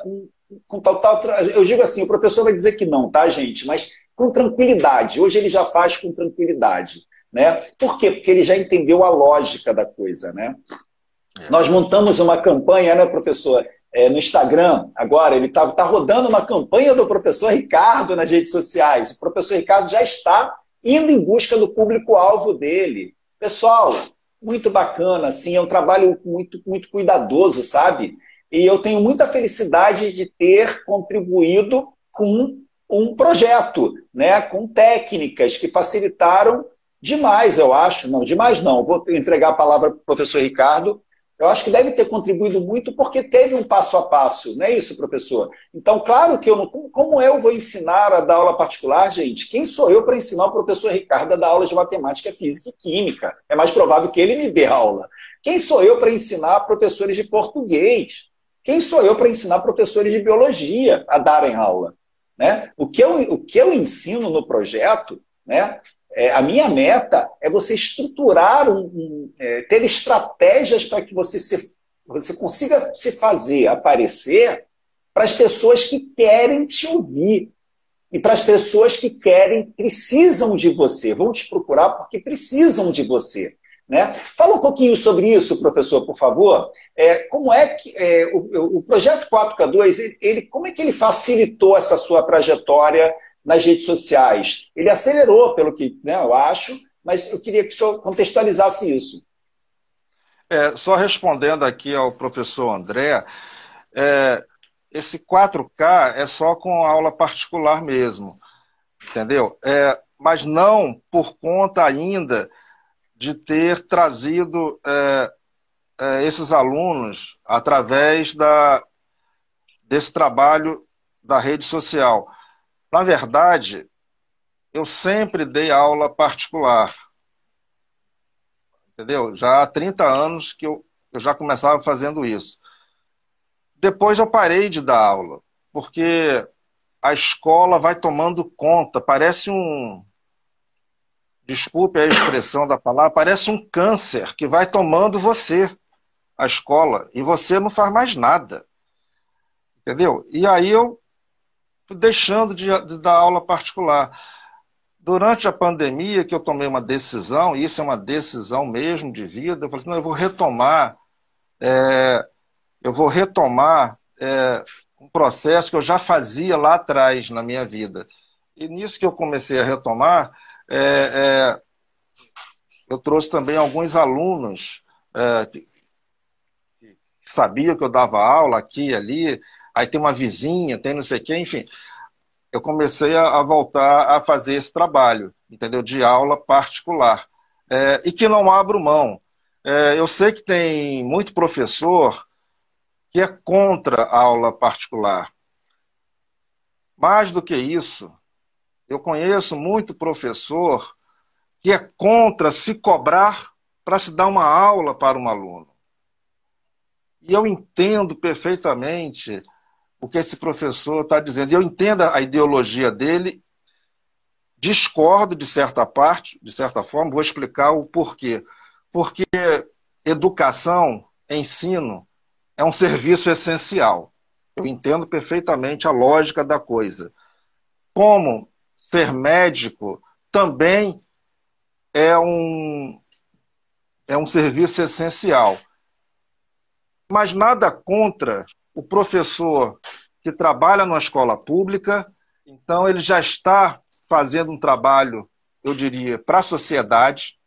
com total... Eu digo assim, o professor vai dizer que não, tá, gente? Mas com tranquilidade. Hoje ele já faz com tranquilidade. Né? Por quê? Porque ele já entendeu a lógica da coisa, né? Nós montamos uma campanha, né, professor, no Instagram, agora, ele está rodando uma campanha do professor Ricardo nas redes sociais. O professor Ricardo já está indo em busca do público-alvo dele. Pessoal, muito bacana, assim, é um trabalho muito, muito cuidadoso, sabe? E eu tenho muita felicidade de ter contribuído com um projeto, né, com técnicas que facilitaram demais, eu acho. Não, demais não. Vou entregar a palavra para o professor Ricardo. Eu acho que deve ter contribuído muito porque teve um passo a passo, não é isso, professor? Então, claro que eu não... Como eu vou ensinar a dar aula particular, gente? Quem sou eu para ensinar o professor Ricardo a dar aula de matemática, física e química? É mais provável que ele me dê aula. Quem sou eu para ensinar professores de português? Quem sou eu para ensinar professores de biologia a darem aula? Né? O que eu ensino no projeto, né? A minha meta é você estruturar, ter estratégias para que você consiga se fazer aparecer para as pessoas que querem te ouvir e para as pessoas que precisam de você, vão te procurar porque precisam de você. Né? Fala um pouquinho sobre isso, professor, por favor. Como é que o projeto 4K2, como é que ele facilitou essa sua trajetória nas redes sociais? Ele acelerou, pelo que, né, eu acho, mas eu queria que o senhor contextualizasse isso. Só respondendo aqui ao professor André, esse 4K é só com aula particular mesmo, entendeu? Mas não por conta ainda de ter trazido esses alunos através desse trabalho da rede social. Na verdade, eu sempre dei aula particular, entendeu? Já há 30 anos que eu já começava fazendo isso. Depois eu parei de dar aula, porque a escola vai tomando conta, parece desculpe a expressão da palavra, parece um câncer que vai tomando você, a escola, e você não faz mais nada, entendeu? E aí eu deixando de dar aula particular. Durante a pandemia, que eu tomei uma decisão, e isso é uma decisão mesmo de vida, eu falei assim, não, eu vou retomar um processo que eu já fazia lá atrás na minha vida. E nisso que eu comecei a retomar, eu trouxe também alguns alunos que sabiam que eu dava aula aqui e ali, aí tem uma vizinha, tem não sei o quê, enfim. Eu comecei a voltar a fazer esse trabalho, entendeu? De aula particular. E que não abro mão. Eu sei que tem muito professor que é contra a aula particular. Mais do que isso, eu conheço muito professor que é contra se cobrar para se dar uma aula para um aluno. E eu entendo perfeitamente o que esse professor está dizendo. E eu entendo a ideologia dele, discordo de certa parte, de certa forma, vou explicar o porquê. Porque educação, ensino, é um serviço essencial. Eu entendo perfeitamente a lógica da coisa. Como ser médico também é um serviço essencial. Mas nada contra o professor que trabalha numa escola pública, então ele já está fazendo um trabalho, eu diria, para a sociedade.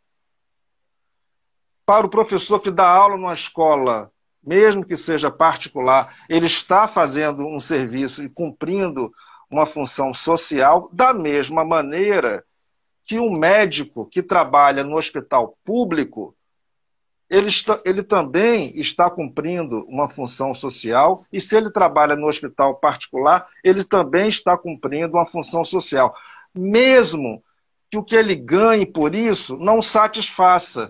Para o professor que dá aula numa escola, mesmo que seja particular, ele está fazendo um serviço e cumprindo uma função social, da mesma maneira que um médico que trabalha no hospital público ele também está cumprindo uma função social, e se ele trabalha no hospital particular, ele também está cumprindo uma função social. Mesmo que o que ele ganhe por isso não satisfaça,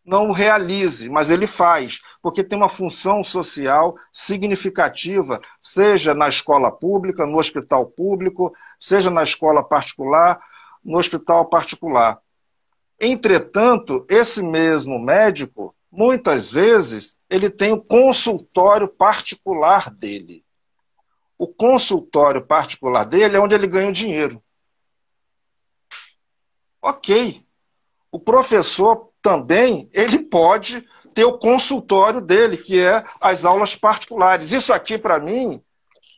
não o realize, mas ele faz, porque tem uma função social significativa, seja na escola pública, no hospital público, seja na escola particular, no hospital particular. Entretanto, esse mesmo médico, muitas vezes, ele tem o consultório particular dele. O consultório particular dele é onde ele ganha o dinheiro. Ok. O professor também, ele pode ter o consultório dele, que é as aulas particulares. Isso aqui, para mim,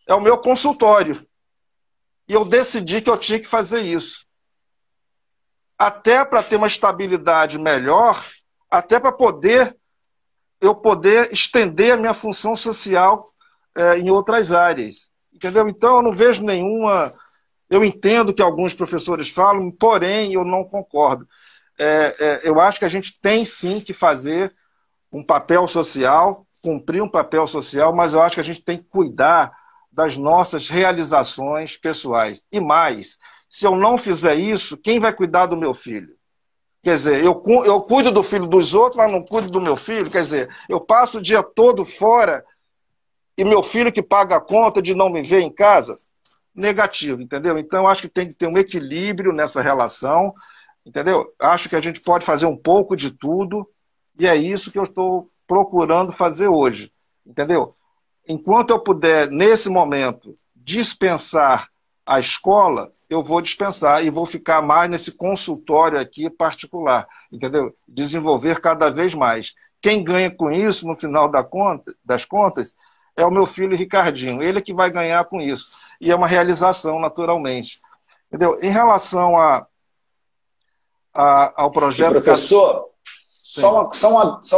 é o meu consultório. E eu decidi que eu tinha que fazer isso. Até para ter uma estabilidade melhor, até para eu poder estender a minha função social em outras áreas. Entendeu? Então, eu não vejo nenhuma... Eu entendo que alguns professores falam, porém, eu não concordo. Eu acho que a gente tem, sim, que fazer um papel social, cumprir um papel social, mas eu acho que a gente tem que cuidar das nossas realizações pessoais. E mais, se eu não fizer isso, quem vai cuidar do meu filho? Quer dizer, eu cuido do filho dos outros, mas não cuido do meu filho. Quer dizer, eu passo o dia todo fora e meu filho que paga a conta de não me ver em casa? Negativo, entendeu? Então, eu acho que tem que ter um equilíbrio nessa relação, entendeu? Acho que a gente pode fazer um pouco de tudo e é isso que eu estou procurando fazer hoje, entendeu? Enquanto eu puder, nesse momento, dispensar a escola, eu vou dispensar e vou ficar mais nesse consultório aqui particular, entendeu? Desenvolver cada vez mais. Quem ganha com isso, no final das contas, é o meu filho Ricardinho. Ele que vai ganhar com isso. E é uma realização, naturalmente. Entendeu? Em relação ao E, projeto... professor, só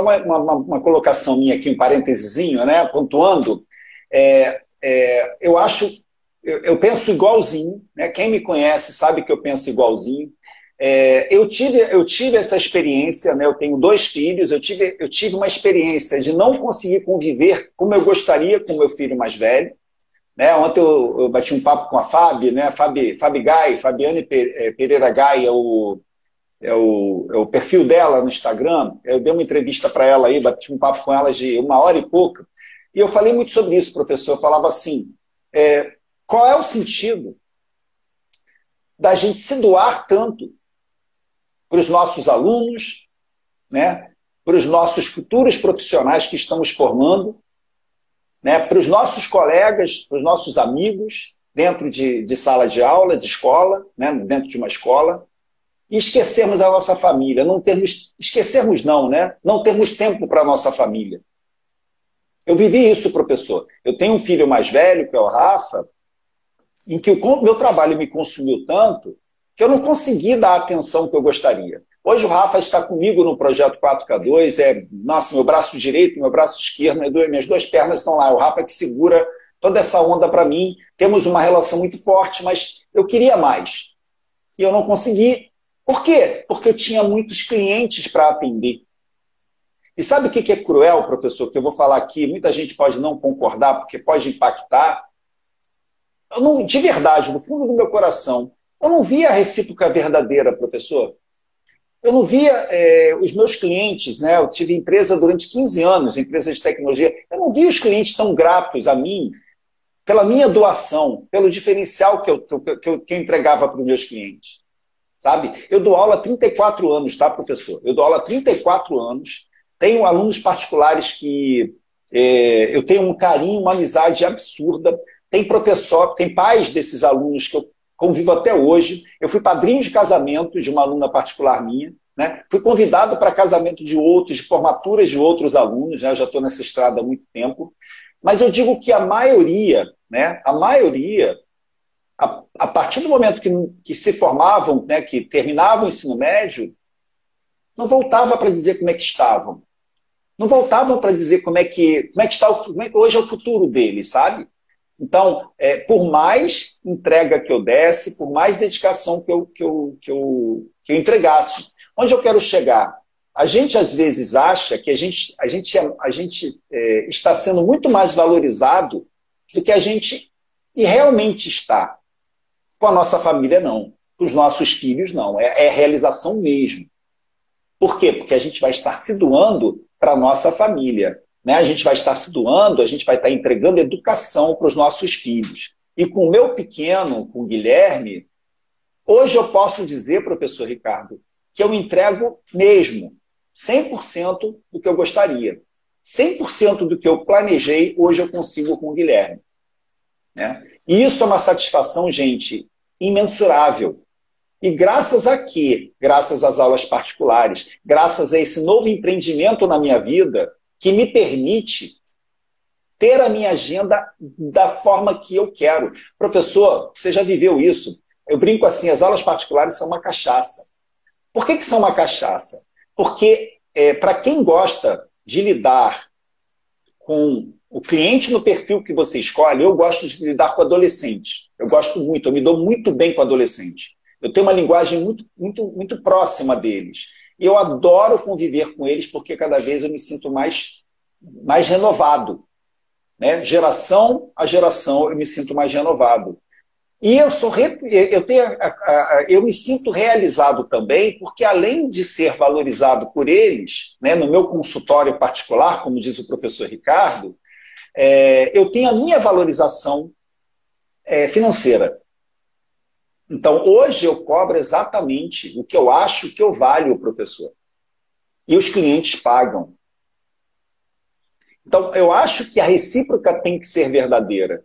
uma colocação minha aqui, um parênteses, né, pontuando. Eu acho, eu penso igualzinho, né? Quem me conhece sabe que eu penso igualzinho. Eu tive essa experiência, né? Eu tenho 2 filhos, eu tive uma experiência de não conseguir conviver como eu gostaria com o meu filho mais velho. Né? Ontem eu bati um papo com a Fabi, né? Fabiane Pereira Gai é o perfil dela no Instagram. Eu dei uma entrevista para ela aí, bati um papo com ela de 1 hora e pouca, e eu falei muito sobre isso, professor. Eu falava assim, qual é o sentido da gente se doar tanto para os nossos alunos, né? Para os nossos futuros profissionais que estamos formando, né? Para os nossos colegas, para os nossos amigos, dentro de sala de aula, de escola, né? Dentro de uma escola, e esquecermos a nossa família, esquecermos não, né? Não termos tempo para a nossa família. Eu vivi isso, professor. Eu tenho um filho mais velho, que é o Rafa, em que o meu trabalho me consumiu tanto que eu não consegui dar a atenção que eu gostaria. Hoje o Rafa está comigo no projeto 4K2, nossa, meu braço direito, meu braço esquerdo, minhas 2 pernas estão lá. O Rafa que segura toda essa onda para mim. Temos uma relação muito forte, mas eu queria mais. E eu não consegui. Por quê? Porque eu tinha muitos clientes para atender. E sabe o que é cruel, professor? Que eu vou falar aqui, muita gente pode não concordar, porque pode impactar. Eu não, de verdade, no fundo do meu coração, eu não via a recíproca verdadeira, professor. Eu não via os meus clientes, né? Eu tive empresa durante 15 anos, empresa de tecnologia. Eu não via os clientes tão gratos a mim pela minha doação, pelo diferencial que eu entregava para os meus clientes. Sabe? Eu dou aula há 34 anos, tá, professor? Eu dou aula há 34 anos. Tenho alunos particulares que eu tenho um carinho, uma amizade absurda. Tem professor, tem pais desses alunos que eu convivo até hoje. Eu fui padrinho de casamento de uma aluna particular minha, né? Fui convidado para casamento de outros, de formaturas de outros alunos, né? Eu já estou nessa estrada há muito tempo. Mas eu digo que a maioria, né? A maioria, a partir do momento que se formavam, né? Que terminavam o ensino médio, não voltava para dizer como é que estavam. Não voltavam para dizer como é que hoje é o futuro deles, sabe? Então, por mais entrega que eu desse, por mais dedicação que eu entregasse, onde eu quero chegar? A gente, às vezes, acha que a gente está sendo muito mais valorizado do que a gente e realmente está. Com a nossa família, não. Com os nossos filhos, não. É realização mesmo. Por quê? Porque a gente vai estar se doando para a nossa família. Né? A gente vai estar se doando, a gente vai estar entregando educação para os nossos filhos. E com o meu pequeno, com o Guilherme, hoje eu posso dizer, professor Ricardo, que eu entrego mesmo 100% do que eu gostaria. 100% do que eu planejei, hoje eu consigo com o Guilherme. Né? E isso é uma satisfação, gente, imensurável. E graças a quê? Graças às aulas particulares, graças a esse novo empreendimento na minha vida, que me permite ter a minha agenda da forma que eu quero. Professor, você já viveu isso? Eu brinco assim, as aulas particulares são uma cachaça. Por que são uma cachaça? Porque para quem gosta de lidar com o cliente no perfil que você escolhe, eu gosto de lidar com adolescentes. Eu gosto muito, eu me dou muito bem com adolescente. Eu tenho uma linguagem muito próxima deles. E eu adoro conviver com eles porque cada vez eu me sinto mais renovado. Né? Geração a geração eu me sinto mais renovado. E eu me sinto realizado também, porque além de ser valorizado por eles, né, no meu consultório particular, como diz o professor Ricardo, eu tenho a minha valorização financeira. Então, hoje eu cobro exatamente o que eu acho que eu valho, professor. E os clientes pagam. Então, eu acho que a recíproca tem que ser verdadeira.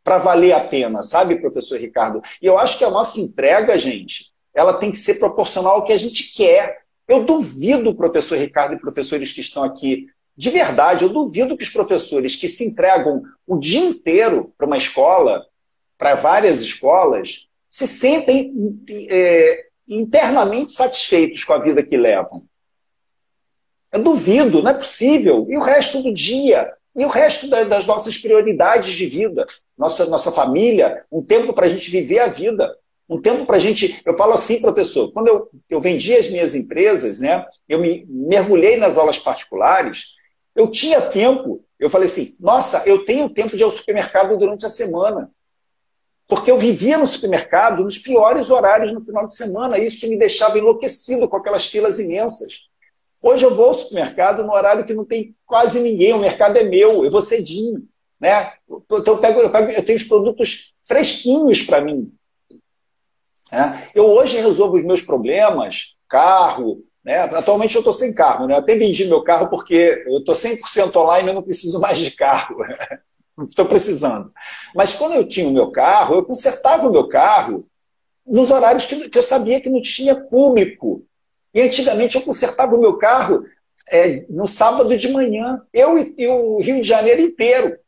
Para valer a pena, sabe, professor Ricardo? E eu acho que a nossa entrega, gente, ela tem que ser proporcional ao que a gente quer. Eu duvido, professor Ricardo e professores que estão aqui, de verdade, eu duvido que os professores que se entregam o dia inteiro para uma escola, para várias escolas, se sentem internamente satisfeitos com a vida que levam. Eu duvido, não é possível. E o resto do dia? E o resto das nossas prioridades de vida? Nossa família, um tempo para a gente viver a vida. Um tempo para a gente... Eu falo assim, professor, quando eu vendi as minhas empresas, né, eu me mergulhei nas aulas particulares, eu tinha tempo, eu falei assim, nossa, eu tenho tempo de ir ao supermercado durante a semana. Porque eu vivia no supermercado nos piores horários no final de semana, e isso me deixava enlouquecido com aquelas filas imensas. Hoje eu vou ao supermercado no horário que não tem quase ninguém, o mercado é meu, eu vou cedinho. Né? Então eu tenho os produtos fresquinhos para mim. Né? Eu hoje resolvo os meus problemas, carro, né? Atualmente eu estou sem carro, né? Eu até vendi meu carro porque eu estou 100% online e eu não preciso mais de carro. Não estou precisando. Mas quando eu tinha o meu carro, eu consertava o meu carro nos horários que eu sabia que não tinha público. E antigamente eu consertava o meu carro no sábado de manhã, eu e o Rio de Janeiro inteiro.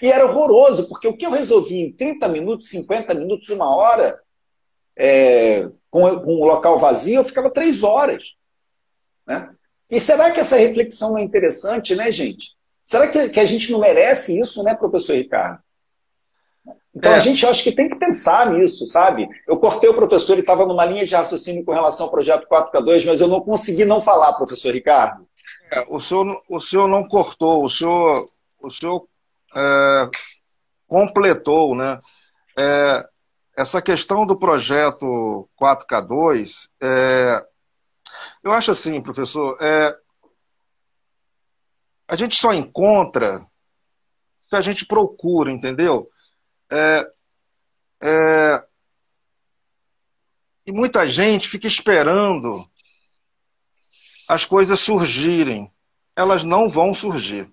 E era horroroso, porque o que eu resolvi em 30 minutos, 50 minutos, uma hora, com o local vazio, eu ficava 3 horas. Né? E será que essa reflexão não é interessante, né, gente? Será que a gente não merece isso, né, professor Ricardo? Então a gente, eu acho que tem que pensar nisso, sabe? Eu cortei o professor, ele estava numa linha de raciocínio com relação ao projeto 4K2, mas eu não consegui não falar, professor Ricardo. O senhor não cortou, o senhor completou, né? Essa questão do projeto 4K2, eu acho assim, professor, a gente só encontra se a gente procura, entendeu? E muita gente fica esperando as coisas surgirem. Elas não vão surgir.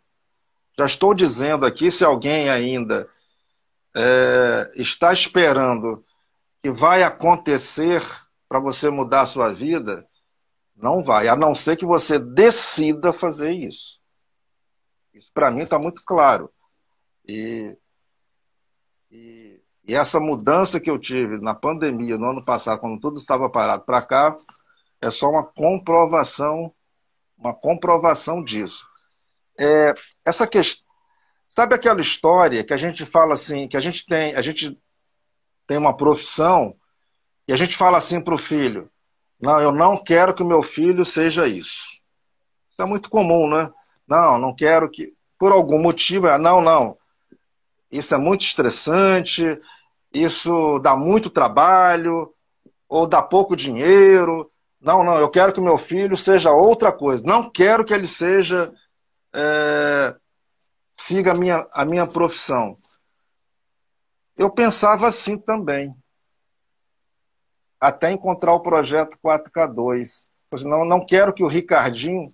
Já estou dizendo aqui, se alguém ainda está esperando que vai acontecer para você mudar a sua vida, não vai, a não ser que você decida fazer isso. Isso para mim está muito claro. E essa mudança que eu tive na pandemia, no ano passado, quando tudo estava parado para cá, é só uma comprovação disso. Essa questão, sabe aquela história que a gente fala assim, que a gente tem uma profissão e a gente fala assim para o filho, Não, eu não quero que o meu filho seja isso. Isso é muito comum, né? Não, não quero que, por algum motivo, não, não. Isso é muito estressante, isso dá muito trabalho, ou dá pouco dinheiro. Não, não, eu quero que o meu filho seja outra coisa. Não quero que ele seja, siga a minha profissão. Eu pensava assim também, até encontrar o projeto 4K2. Não, não quero que o Ricardinho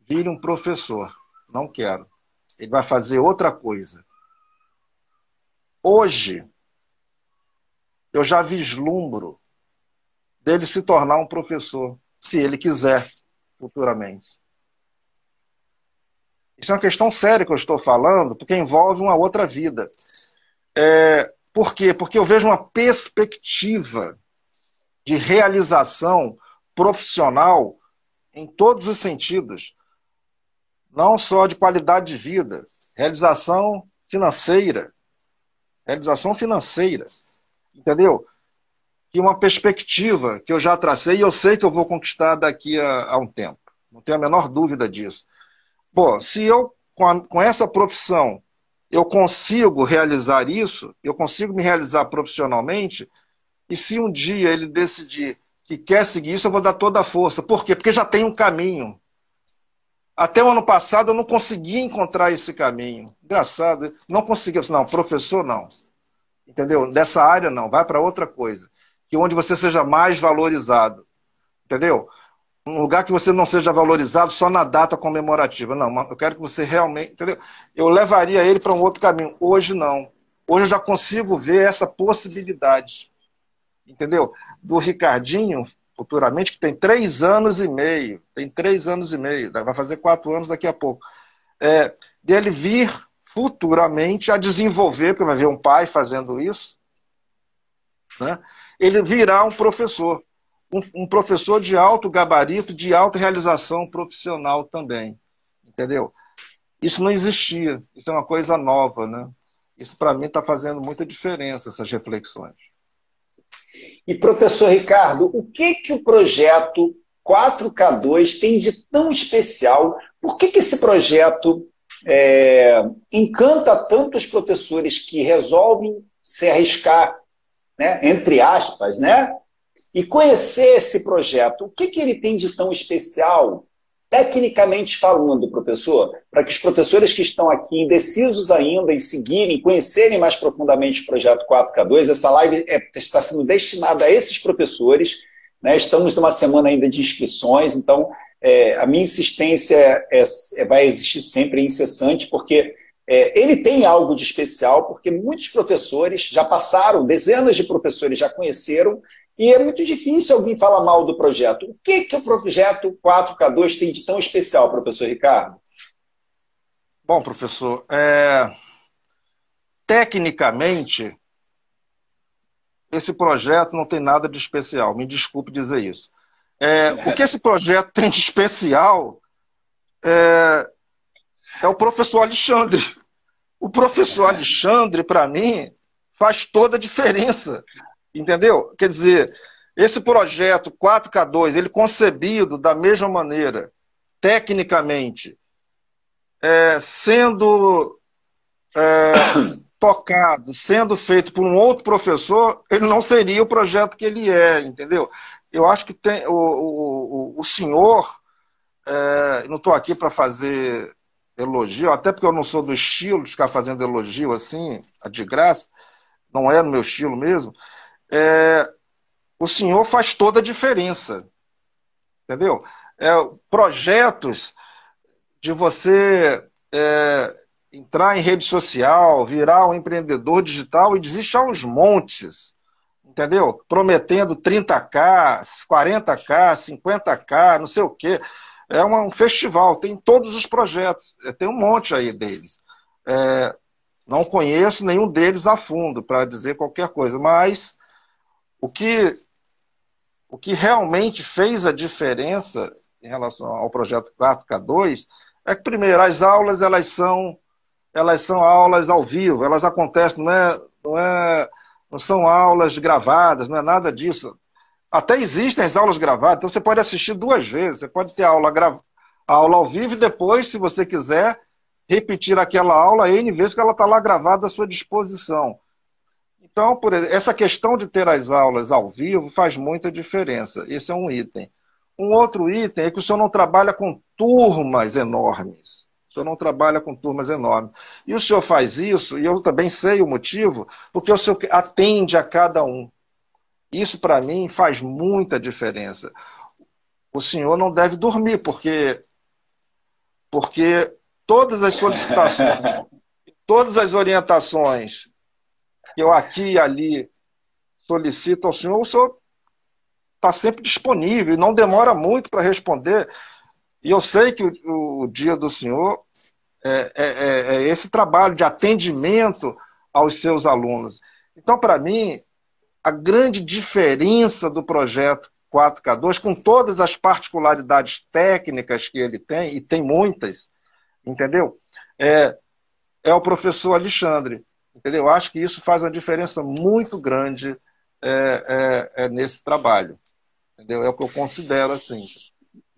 vire um professor. Não quero. Ele vai fazer outra coisa. Hoje, eu já vislumbro dele se tornar um professor, se ele quiser, futuramente. Isso é uma questão séria que eu estou falando, porque envolve uma outra vida. Por quê? Porque eu vejo uma perspectiva de realização profissional em todos os sentidos, não só de qualidade de vida, realização financeira, entendeu? E uma perspectiva que eu já tracei e eu sei que eu vou conquistar daqui a um tempo. Não tenho a menor dúvida disso. Pô, se eu, com essa profissão, eu consigo realizar isso, eu consigo me realizar profissionalmente, e se um dia ele decidir que quer seguir isso, eu vou dar toda a força. Por quê? Porque já tem um caminho. Até o ano passado eu não conseguia encontrar esse caminho. Engraçado, não conseguia. Não, professor não. Entendeu? Dessa área não, vai para outra coisa. Que onde você seja mais valorizado. Entendeu? Um lugar que você não seja valorizado só na data comemorativa. Não, eu quero que você realmente... Entendeu? Eu levaria ele para um outro caminho. Hoje não. Hoje eu já consigo ver essa possibilidade. Entendeu? Do Ricardinho, futuramente, que tem 3 anos e meio. Vai fazer 4 anos daqui a pouco. Dele vir futuramente a desenvolver, porque vai ver um pai fazendo isso, né? Ele virá um professor. Um professor de alto gabarito, de alta realização profissional também. Entendeu? Isso não existia. Isso é uma coisa nova, né? Isso, para mim, está fazendo muita diferença, essas reflexões. E, professor Ricardo, o que o projeto 4K2 tem de tão especial? Por que esse projeto encanta tanto os professores que resolvem se arriscar, né, entre aspas, né, e conhecer esse projeto? O que ele tem de tão especial, tecnicamente falando, professor, para que os professores que estão aqui indecisos ainda em seguirem, conhecerem mais profundamente o projeto 4K2, essa live está sendo destinada a esses professores, né? Estamos numa semana ainda de inscrições, então a minha insistência vai existir sempre incessante, porque ele tem algo de especial, porque muitos professores já passaram, dezenas de professores já conheceram, e é muito difícil alguém falar mal do projeto. O que o projeto 4K2 tem de tão especial, professor Ricardo? Bom, professor, tecnicamente, esse projeto não tem nada de especial. Me desculpe dizer isso. O que esse projeto tem de especial é o professor Alexandre. O professor Alexandre, para mim, faz toda a diferença. Entendeu? Quer dizer, esse projeto 4K2, ele concebido da mesma maneira, tecnicamente, sendo tocado, sendo feito por um outro professor, ele não seria o projeto que ele é, entendeu? Eu acho que tem o senhor, não estou aqui para fazer elogio, até porque eu não sou do estilo de ficar fazendo elogio assim, de graça, não é no meu estilo mesmo. O senhor faz toda a diferença, entendeu? Projetos de você entrar em rede social, virar um empreendedor digital, e existe aos montes, entendeu? Prometendo 30K, 40K, 50K, não sei o quê. É um festival, tem todos os projetos, tem um monte aí deles. Não conheço nenhum deles a fundo para dizer qualquer coisa, mas o que realmente fez a diferença em relação ao projeto 4K2 é que, primeiro, as aulas elas são aulas ao vivo, elas acontecem, não são aulas gravadas, não é nada disso. Até existem as aulas gravadas, então você pode assistir 2 vezes. Você pode ter a aula ao vivo e depois, se você quiser, repetir aquela aula N vezes que ela está lá gravada à sua disposição. Então, por exemplo, essa questão de ter as aulas ao vivo faz muita diferença. Esse é um item. Um outro item é que o senhor não trabalha com turmas enormes. O senhor não trabalha com turmas enormes. E o senhor faz isso, e eu também sei o motivo, porque o senhor atende a cada um. Isso, para mim, faz muita diferença. O senhor não deve dormir, porque todas as solicitações, todas as orientações que eu aqui e ali solicito ao senhor, o senhor está sempre disponível e não demora muito para responder. E eu sei que o dia do senhor é esse trabalho de atendimento aos seus alunos. Então, para mim, a grande diferença do projeto 4K2, com todas as particularidades técnicas que ele tem, e tem muitas, entendeu? É o professor Alexandre. Entendeu? Eu acho que isso faz uma diferença muito grande nesse trabalho. Entendeu? É o que eu considero assim.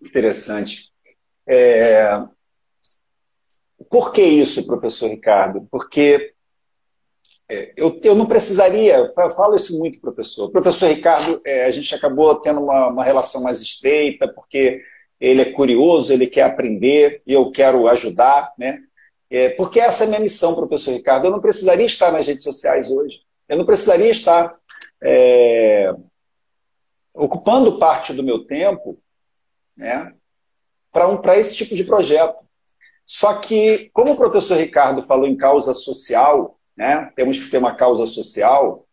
Interessante. Por que isso, professor Ricardo? Porque eu não precisaria, eu falo isso muito, professor. O professor Ricardo, a gente acabou tendo uma relação mais estreita, porque ele é curioso, ele quer aprender, e eu quero ajudar, né? Porque essa é a minha missão, professor Ricardo. Eu não precisaria estar nas redes sociais hoje. Eu não precisaria estar ocupando parte do meu tempo, né, para esse tipo de projeto. Só que, como o professor Ricardo falou em causa social, né, temos que ter uma causa social,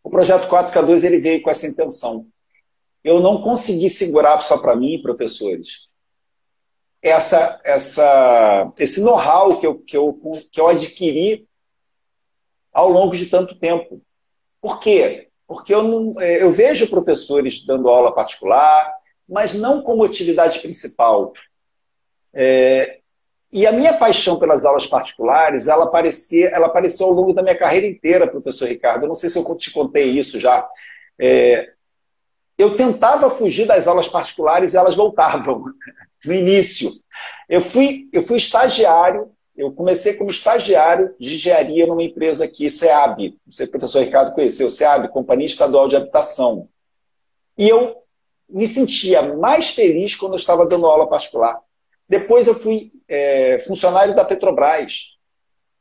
o projeto 4K2 ele veio com essa intenção. Eu não consegui segurar só para mim, professores, esse know-how que eu adquiri ao longo de tanto tempo. Por quê? Porque eu vejo professores dando aula particular, mas não como atividade principal. E a minha paixão pelas aulas particulares, ela apareceu ao longo da minha carreira inteira, professor Ricardo. Eu não sei se eu te contei isso já. Eu tentava fugir das aulas particulares e elas voltavam. No início. Eu fui estagiário, eu comecei como estagiário de engenharia numa empresa aqui, SEAB. Não sei se o professor Ricardo conheceu, SEAB, Companhia Estadual de Habitação. E eu me sentia mais feliz quando eu estava dando aula particular. Depois eu fui funcionário da Petrobras.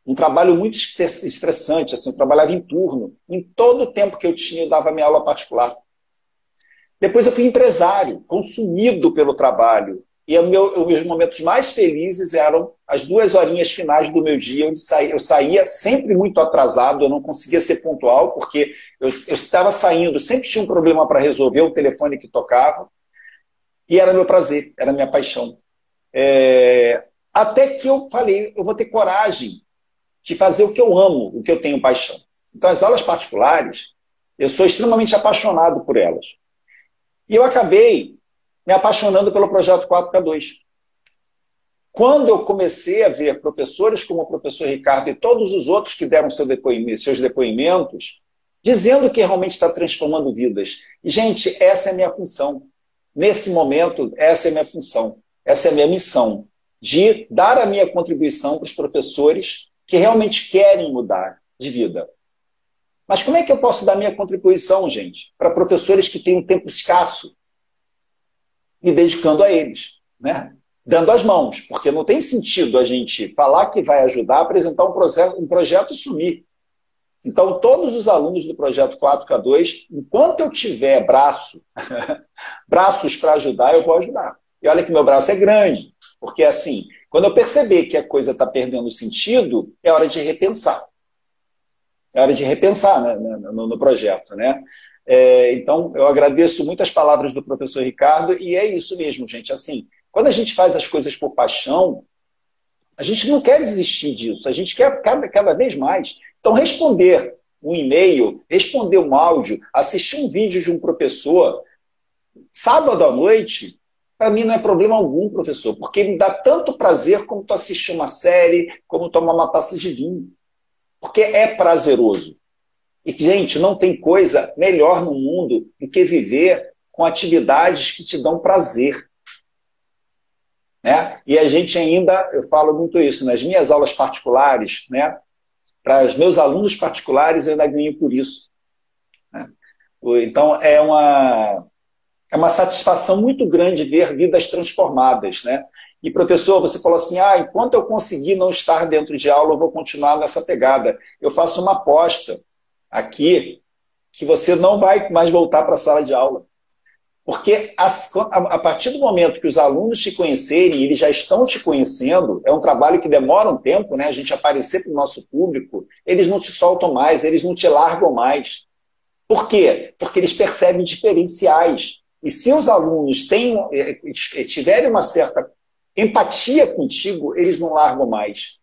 Um trabalho muito estressante, assim, eu trabalhava em turno. Em todo o tempo que eu tinha, eu dava minha aula particular. Depois eu fui empresário, consumido pelo trabalho. E os meus momentos mais felizes eram as 2 horinhas finais do meu dia, onde eu saía sempre muito atrasado, eu não conseguia ser pontual, porque eu estava saindo, sempre tinha um problema para resolver, o telefone que tocava, e era meu prazer, era minha paixão. Até que eu falei, eu vou ter coragem de fazer o que eu amo, o que eu tenho paixão. Então, as aulas particulares, eu sou extremamente apaixonado por elas. E eu acabei me apaixonando pelo projeto 4K2. Quando eu comecei a ver professores como o professor Ricardo e todos os outros que deram seus depoimentos, dizendo que realmente está transformando vidas. E, gente, essa é a minha função. Nesse momento, essa é a minha função. Essa é a minha missão. De dar a minha contribuição para os professores que realmente querem mudar de vida. Mas como é que eu posso dar minha contribuição, gente, para professores que têm um tempo escasso? Me dedicando a eles, né? Dando as mãos, porque não tem sentido a gente falar que vai ajudar, apresentar um projeto e sumir. Então, todos os alunos do projeto 4K2, enquanto eu tiver braços para ajudar, eu vou ajudar. E olha que meu braço é grande, porque assim, quando eu perceber que a coisa está perdendo sentido, é hora de repensar. É hora de repensar, né, no projeto, né? Então, eu agradeço muito as palavras do professor Ricardo, e é isso mesmo, gente. Assim, quando a gente faz as coisas por paixão, a gente não quer desistir disso, a gente quer cada vez mais. Então, responder um e-mail, responder um áudio, assistir um vídeo de um professor, sábado à noite, para mim não é problema algum, professor, porque me dá tanto prazer como tu assistir uma série, como tomar uma taça de vinho. Porque é prazeroso. E, gente, não tem coisa melhor no mundo do que viver com atividades que te dão prazer. Né? E a gente ainda, eu falo muito isso, nas minhas aulas particulares, né? Para os meus alunos particulares, eu ainda ganho por isso. Né? Então, é uma satisfação muito grande ver vidas transformadas. Né? E, professor, você falou assim, enquanto eu conseguir não estar dentro de aula, eu vou continuar nessa pegada. Eu faço uma aposta aqui que você não vai mais voltar para a sala de aula. Porque a partir do momento que os alunos te conhecerem, eles já estão te conhecendo, é um trabalho que demora um tempo, né? A gente aparecer para o nosso público, eles não te soltam mais, eles não te largam mais. Por quê? Porque eles percebem diferenciais. E se os alunos tiverem uma certa empatia contigo, eles não largam mais.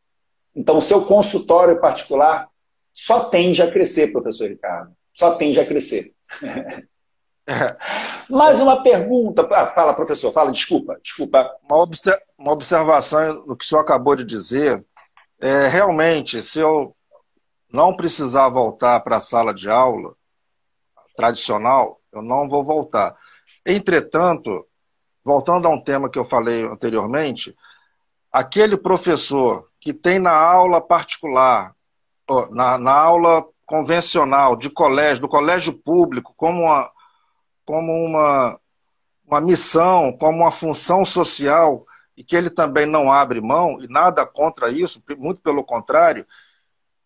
Então, o seu consultório particular só tende a crescer, professor Ricardo. Só tende a crescer. Mais uma pergunta. Fala, professor, fala, desculpa. Uma observação no que o senhor acabou de dizer. Realmente, se eu não precisar voltar para a sala de aula tradicional, eu não vou voltar. Entretanto, voltando a um tema que eu falei anteriormente, aquele professor que tem na aula particular, na aula convencional de colégio, do colégio público, como uma missão, como uma função social, e que ele também não abre mão, e nada contra isso, muito pelo contrário.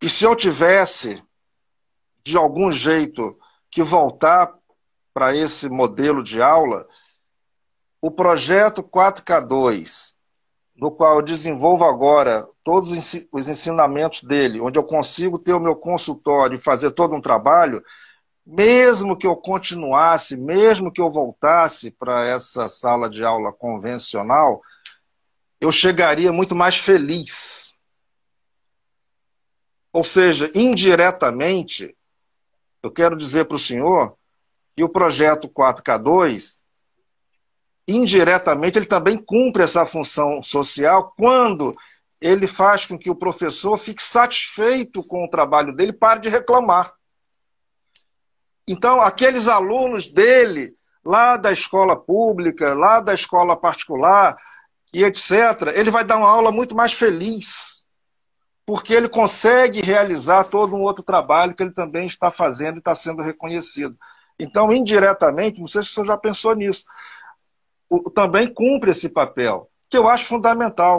E se eu tivesse, de algum jeito, que voltar para esse modelo de aula, o projeto 4K2, no qual eu desenvolvo agora todos os ensinamentos dele, onde eu consigo ter o meu consultório e fazer todo um trabalho, mesmo que eu continuasse, mesmo que eu voltasse para essa sala de aula convencional, eu chegaria muito mais feliz. Ou seja, indiretamente, eu quero dizer para o senhor que o projeto 4K2, indiretamente, ele também cumpre essa função social quando ele faz com que o professor fique satisfeito com o trabalho dele e pare de reclamar. Então, aqueles alunos dele, lá da escola pública, lá da escola particular, e etc., ele vai dar uma aula muito mais feliz, porque ele consegue realizar todo um outro trabalho que ele também está fazendo e está sendo reconhecido. Então, indiretamente, não sei se o senhor já pensou nisso, também cumpre esse papel, que eu acho fundamental.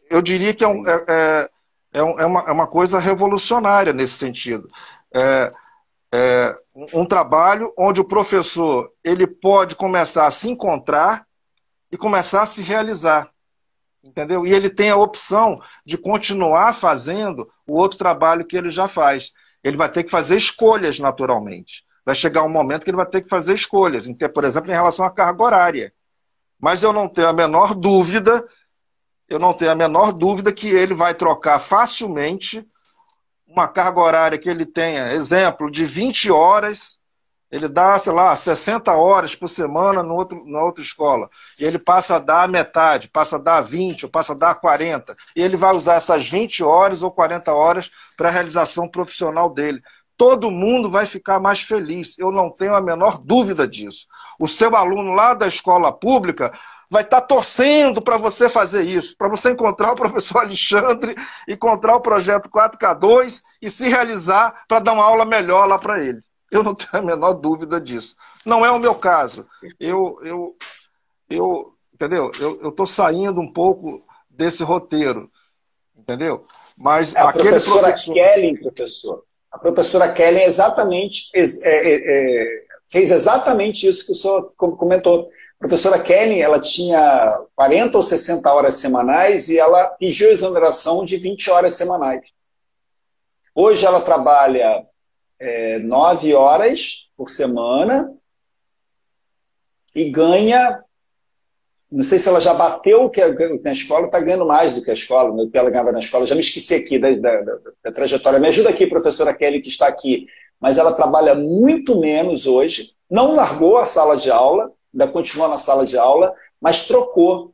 Eu diria que é uma coisa revolucionária nesse sentido. Um trabalho onde o professor ele pode começar a se encontrar e começar a se realizar, entendeu? E ele tem a opção de continuar fazendo o outro trabalho que ele já faz. Ele vai ter que fazer escolhas, naturalmente. Vai chegar um momento que ele vai ter que fazer escolhas, por exemplo, em relação à carga horária. Mas eu não tenho a menor dúvida, que ele vai trocar facilmente uma carga horária que ele tenha, exemplo, de 20 horas, ele dá, 60 horas por semana na outra escola. E ele passa a dar metade, passa a dar 20, ou passa a dar 40. E ele vai usar essas 20 horas ou 40 horas para a realização profissional dele. Todo mundo vai ficar mais feliz, eu não tenho a menor dúvida disso. O seu aluno lá da escola pública vai estar torcendo para você fazer isso, para você encontrar o professor Alexandre, encontrar o projeto 4K2 e se realizar para dar uma aula melhor lá para ele. Eu não tenho a menor dúvida disso. Não é o meu caso. Entendeu? Eu estou saindo um pouco desse roteiro, entendeu? Mas a aquele professor... A professora Kellen fez exatamente isso que o senhor comentou. A professora Kellen, ela tinha 40 ou 60 horas semanais e ela pediu exoneração de 20 horas semanais. Hoje ela trabalha 9 horas por semana e ganha, não sei se ela já bateu o que na escola, está ganhando mais do que a escola, o que ela ganhava na escola. Já me esqueci aqui da trajetória. Me ajuda aqui, professora Kelly, que está aqui. Mas ela trabalha muito menos hoje, não largou a sala de aula, ainda continua na sala de aula, mas trocou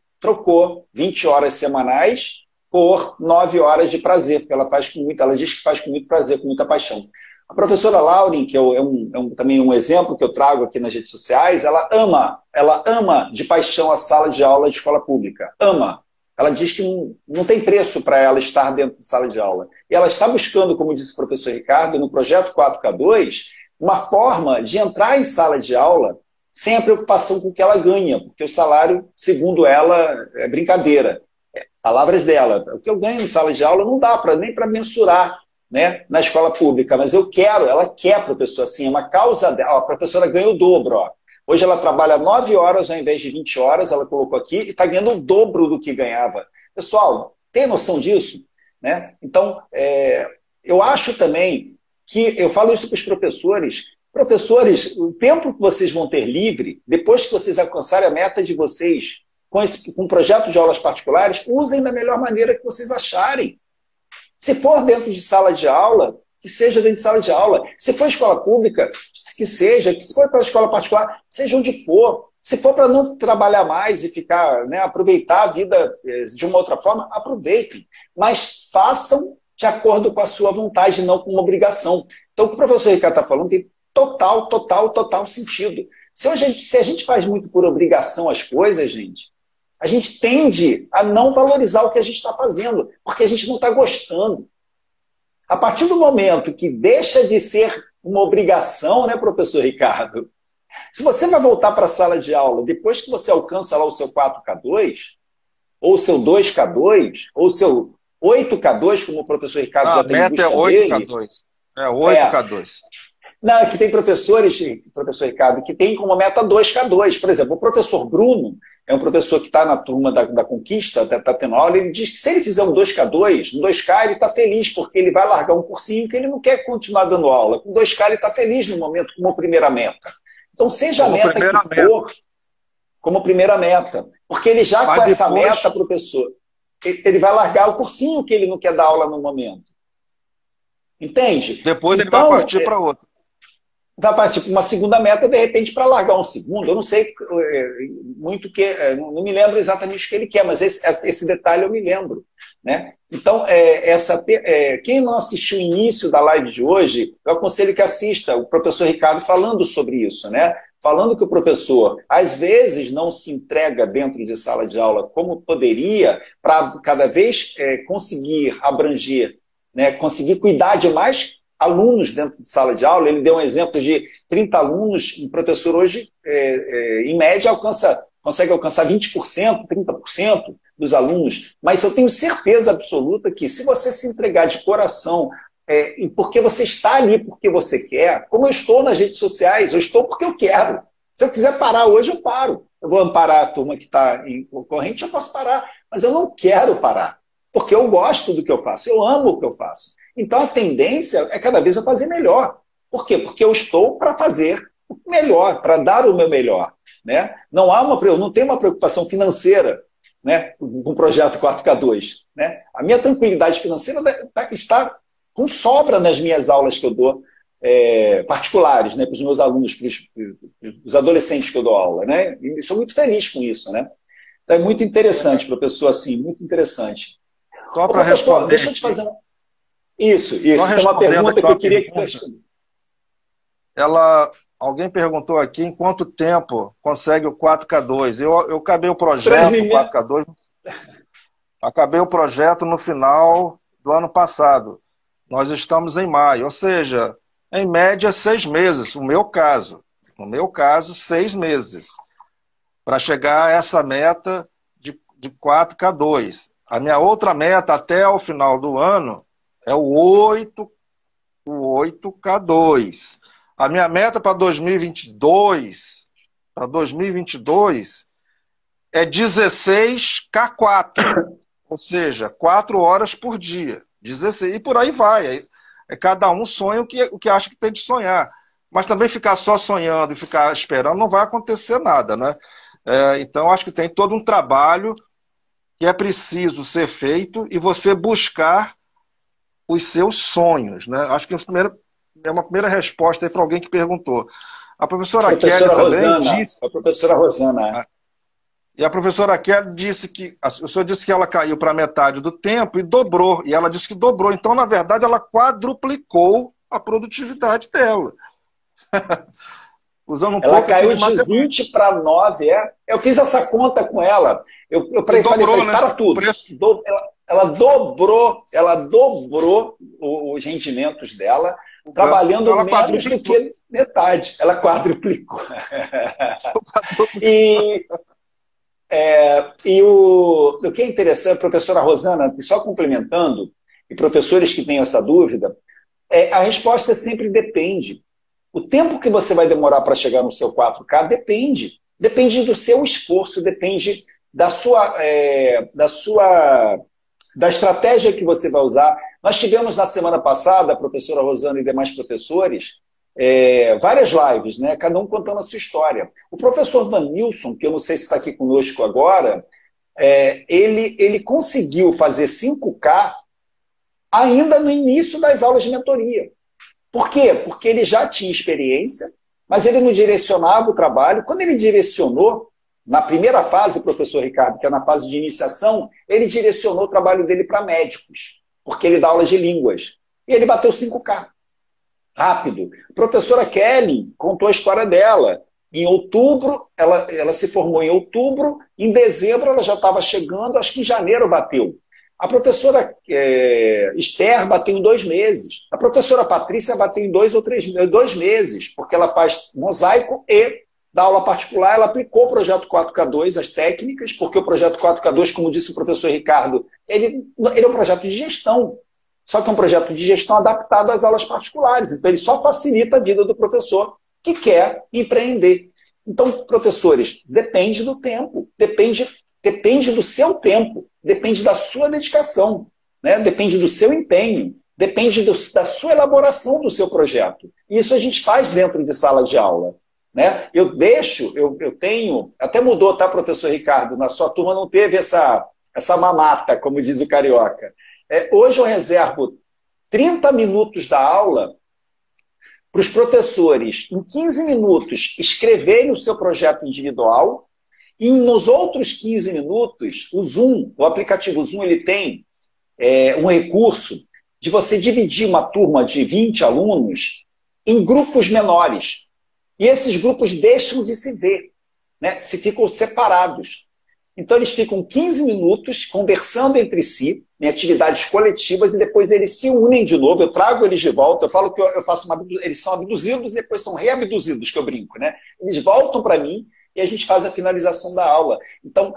20 horas semanais por 9 horas de prazer, porque ela diz que faz com muito prazer, com muita paixão. A professora Lauren, que também um exemplo que eu trago aqui nas redes sociais, ela ama de paixão a sala de aula de escola pública. Ama. Ela diz que não tem preço para ela estar dentro de sala de aula. E ela está buscando, como disse o professor Ricardo, no projeto 4K2, uma forma de entrar em sala de aula sem a preocupação com o que ela ganha, porque o salário, segundo ela, é brincadeira. Palavras dela. O que eu ganho em sala de aula não dá nem para mensurar, né, na escola pública, mas ela quer professor assim, é uma causa dela. A professora ganha o dobro. Ó. Hoje ela trabalha 9 horas ao invés de 20 horas, ela colocou aqui, e está ganhando o dobro do que ganhava. Pessoal, tem noção disso? Né? Então, eu acho também que, eu falo isso para os professores, o tempo que vocês vão ter livre, depois que vocês alcançarem a meta de vocês, com um projeto de aulas particulares, usem da melhor maneira que vocês acharem. Se for dentro de sala de aula, que seja dentro de sala de aula. Se for escola pública, que seja. Se for para a escola particular, seja onde for. Se for para não trabalhar mais e ficar, né, aproveitar a vida de uma outra forma, aproveitem. Mas façam de acordo com a sua vontade, não com uma obrigação. Então, o que o professor Ricardo está falando tem total sentido. Se a gente faz muito por obrigação as coisas, gente, a gente tende a não valorizar o que a gente está fazendo, porque a gente não está gostando. A partir do momento que deixa de ser uma obrigação, né, professor Ricardo? Se você vai voltar para a sala de aula depois que você alcança lá o seu 4K2, ou o seu 2K2, ou o seu 8K2, como o professor Ricardo já tem em busca dele. A meta é 8K2. É 8K2. Não, é que tem professores, professor Ricardo, que tem como meta 2K2. Por exemplo, o professor Bruno, é um professor que está na turma da Conquista, está tendo aula, ele diz que se ele fizer um 2K2, um 2K ele está feliz, porque ele vai largar um cursinho que ele não quer continuar dando aula. Com 2K ele está feliz no momento, como primeira meta. Então, seja a meta que for, como primeira meta. Porque ele já com essa meta, professor, ele vai largar o cursinho que ele não quer dar aula no momento. Entende? Depois ele vai partir para outro. Vai partir para uma segunda meta, de repente, para largar um segundo. Eu não sei muito não me lembro exatamente o que ele quer, mas esse detalhe eu me lembro. Né? Então, quem não assistiu o início da live de hoje, eu aconselho que assista o professor Ricardo falando sobre isso, né? Falando que o professor, às vezes, não se entrega dentro de sala de aula como poderia, para cada vez conseguir abranger, né? Conseguir cuidar de mais alunos dentro de sala de aula. Ele deu um exemplo de 30 alunos, um professor hoje, em média, consegue alcançar 20%, 30% dos alunos, mas eu tenho certeza absoluta que se você se entregar de coração, e porque você está ali porque você quer, como eu estou nas redes sociais, eu estou porque eu quero. Se eu quiser parar hoje, eu paro. Eu vou amparar a turma que está em corrente, eu posso parar, mas eu não quero parar, porque eu gosto do que eu faço, eu amo o que eu faço. Então, a tendência é cada vez eu fazer melhor. Por quê? Porque eu estou para fazer o melhor, para dar o meu melhor. Né? Eu não tenho uma preocupação financeira, né, com o projeto 4K2. Né? A minha tranquilidade financeira está com sobra nas minhas aulas que eu dou particulares, né, para os meus alunos, para os adolescentes que eu dou aula. Né? E sou muito feliz com isso. Né? Então, é muito interessante, professor, assim, muito interessante. Só para responder. Deixa eu te fazer Isso. É uma pergunta que eu queria que você... Alguém perguntou aqui em quanto tempo consegue o 4K2. Eu acabei o projeto 4K2. Acabei o projeto no final do ano passado. Nós estamos em maio, ou seja, em média 6 meses, no meu caso, 6 meses, para chegar a essa meta de 4K2. A minha outra meta até o final do ano é o 8K2. A minha meta para 2022 é 16K4, ou seja, 4 horas por dia. 16, e por aí vai. Cada um sonha o que acha que tem de sonhar. Mas também ficar só sonhando e ficar esperando não vai acontecer nada, né? Então, acho que tem todo um trabalho que é preciso ser feito e você buscar os seus sonhos, né? Acho que é uma primeira resposta para alguém que perguntou. A professora Kelly também disse... A professora Rosana. E a professora Kelly disse que... O senhor disse que ela caiu para metade do tempo e dobrou. E ela disse que dobrou. Então, na verdade, ela quadruplicou a produtividade dela. Usando um Ela pouco caiu de de matemática. 20 para 9, é. Eu fiz essa conta com ela. Eu falei, Dobrou, né? para tudo. Ela dobrou os rendimentos dela, trabalhando Então ela menos do quadruplicou. que metade. Ela quadruplicou. E, o que é interessante, professora Rosana, só complementando, e professores que têm essa dúvida, a resposta sempre depende. O tempo que você vai demorar para chegar no seu 4K depende. Depende do seu esforço, depende da da estratégia que você vai usar. Nós tivemos na semana passada, a professora Rosana e demais professores, várias lives, né? Cada um contando a sua história. O professor Vanilson, que eu não sei se está aqui conosco agora, ele conseguiu fazer 5K ainda no início das aulas de mentoria. Por quê? Porque ele já tinha experiência, mas ele não direcionava o trabalho. Quando ele direcionou, na primeira fase, professor Ricardo, que é na fase de iniciação, ele direcionou o trabalho dele para médicos, porque ele dá aulas de línguas. E ele bateu 5K. Rápido. A professora Kelly contou a história dela. Em outubro, ela se formou em outubro, em dezembro ela já estava chegando, acho que em janeiro bateu. A professora Esther bateu em 2 meses. A professora Patrícia bateu em 2 meses, porque ela faz mosaico e da aula particular, ela aplicou o projeto 4K2, as técnicas, porque o projeto 4K2, como disse o professor Ricardo, ele é um projeto de gestão. Só que é um projeto de gestão adaptado às aulas particulares. Então, ele só facilita a vida do professor que quer empreender. Então, professores, depende do tempo, depende do seu tempo, depende da sua dedicação, né? Depende do seu empenho, depende da sua elaboração do seu projeto. E isso a gente faz dentro de sala de aula. Né? Eu tenho, até mudou, tá, professor Ricardo? Na sua turma não teve essa mamata, como diz o carioca. Hoje eu reservo 30 minutos da aula para os professores, em 15 minutos, escreverem o seu projeto individual, e nos outros 15 minutos, o aplicativo Zoom, ele tem um recurso de você dividir uma turma de 20 alunos em grupos menores. E esses grupos deixam de se ver, né? Se ficam separados. Então, eles ficam 15 minutos conversando entre si, em atividades coletivas, e depois eles se unem de novo. Eu trago eles de volta, eu falo que eles são abduzidos e depois são reabduzidos, que eu brinco, né? Eles voltam para mim e a gente faz a finalização da aula. Então,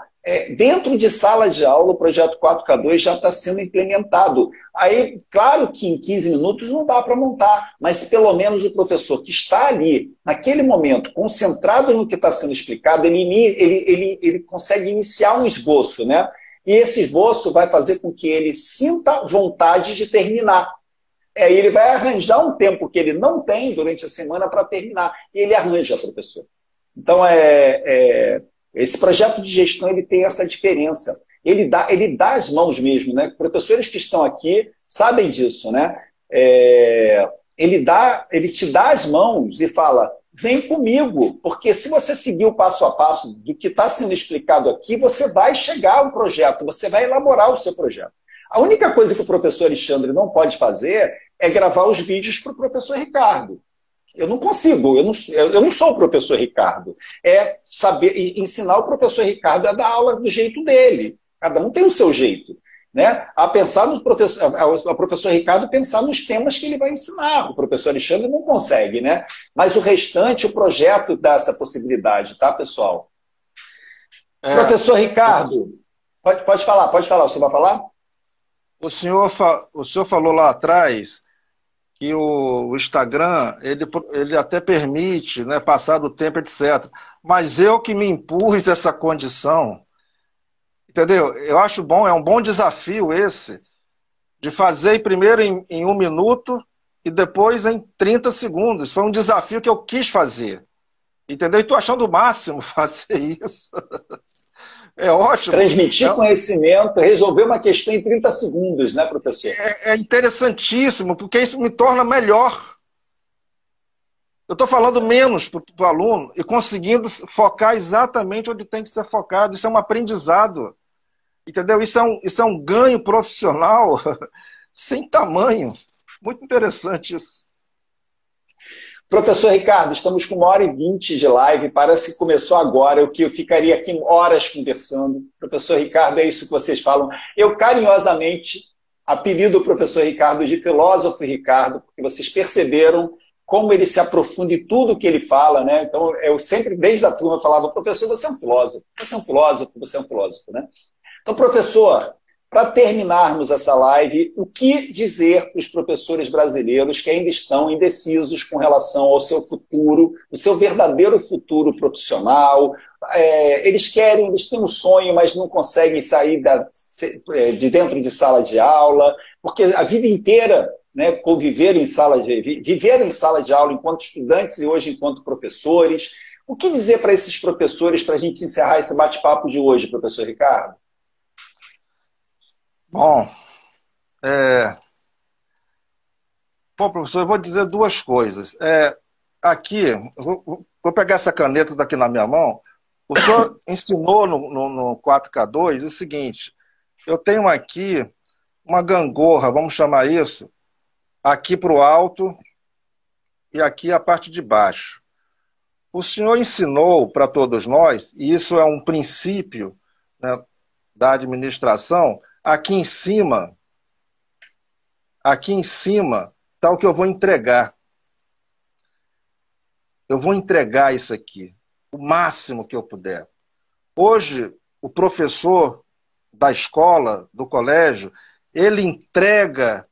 dentro de sala de aula, o projeto 4K2 já está sendo implementado. Aí, claro que em 15 minutos não dá para montar, mas pelo menos o professor que está ali, naquele momento, concentrado no que está sendo explicado, ele consegue iniciar um esboço, né? E esse esboço vai fazer com que ele sinta vontade de terminar. Ele vai arranjar um tempo que ele não tem durante a semana para terminar. E ele arranja, professor. Então, esse projeto de gestão ele tem essa diferença. Ele dá as mãos mesmo, né? Professores que estão aqui sabem disso, né? Ele te dá as mãos e fala, vem comigo, porque se você seguir o passo a passo do que está sendo explicado aqui, você vai chegar ao projeto, você vai elaborar o seu projeto. A única coisa que o professor Alexandre não pode fazer é gravar os vídeos para o professor Ricardo. Eu não consigo, eu não sou o professor Ricardo. Saber ensinar o professor Ricardo a dar aula do jeito dele. Cada um tem o seu jeito. Né? A pensar no professor Ricardo pensar nos temas que ele vai ensinar. O professor Alexandre não consegue, né? Mas o restante, o projeto dá essa possibilidade, tá, pessoal? Professor Ricardo, pode falar, o senhor vai falar? O senhor falou lá atrás que o Instagram, ele até permite, né, passar do tempo, etc. Mas eu que me impus essa condição, entendeu? Eu acho bom, é um bom desafio esse, de fazer primeiro em 1 minuto e depois em 30 segundos. Foi um desafio que eu quis fazer, entendeu? E estou achando o máximo fazer isso. É ótimo. Transmitir conhecimento, resolver uma questão em 30 segundos, né, professor? É interessantíssimo, porque isso me torna melhor. Eu estou falando menos para o aluno e conseguindo focar exatamente onde tem que ser focado. Isso é um aprendizado. Entendeu? Isso é um ganho profissional sem tamanho. Muito interessante isso. Professor Ricardo, estamos com 1h20 de live, parece que começou agora, o que eu ficaria aqui horas conversando. Professor Ricardo, é isso que vocês falam. Eu carinhosamente apelido o professor Ricardo de filósofo Ricardo, porque vocês perceberam como ele se aprofunda em tudo que ele fala, né? Então, eu sempre, desde a turma, falava, professor, você é um filósofo, você é um filósofo, você é um filósofo, né? Então, professor, para terminarmos essa live, o que dizer para os professores brasileiros que ainda estão indecisos com relação ao seu futuro, o seu verdadeiro futuro profissional? Eles têm um sonho, mas não conseguem sair de dentro de sala de aula, porque a vida inteira, né, viveram em sala de aula enquanto estudantes e hoje enquanto professores. O que dizer para esses professores para a gente encerrar esse bate-papo de hoje, professor Ricardo? Bom, professor, eu vou dizer duas coisas. Aqui, vou pegar essa caneta daqui na minha mão. O senhor ensinou no 4K2 o seguinte, eu tenho aqui uma gangorra, vamos chamar isso, aqui para o alto e aqui a parte de baixo. O senhor ensinou para todos nós, e isso é um princípio, né, da administração, aqui em cima está o que eu vou entregar. Eu vou entregar isso aqui, o máximo que eu puder. Hoje, o professor da escola, do colégio, ele entrega,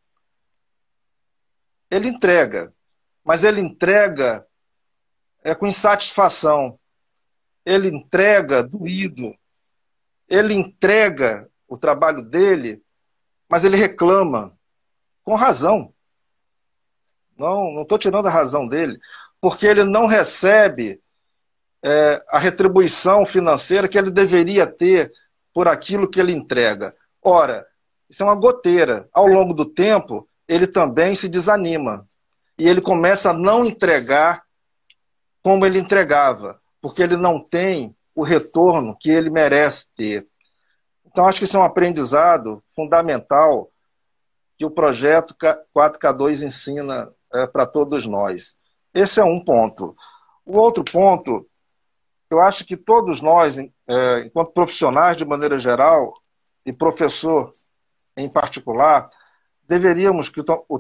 mas ele entrega com insatisfação, ele entrega doído, ele entrega o trabalho dele, mas ele reclama, com razão. Não estou tirando a razão dele, porque ele não recebe a retribuição financeira que ele deveria ter por aquilo que ele entrega. Ora, isso é uma goteira. Ao longo do tempo, ele também se desanima. E ele começa a não entregar como ele entregava, porque ele não tem o retorno que ele merece ter. Então, acho que isso é um aprendizado fundamental que o projeto 4K2 ensina para todos nós. Esse é um ponto. O outro ponto, eu acho que todos nós, enquanto profissionais de maneira geral, e professor em particular, deveríamos,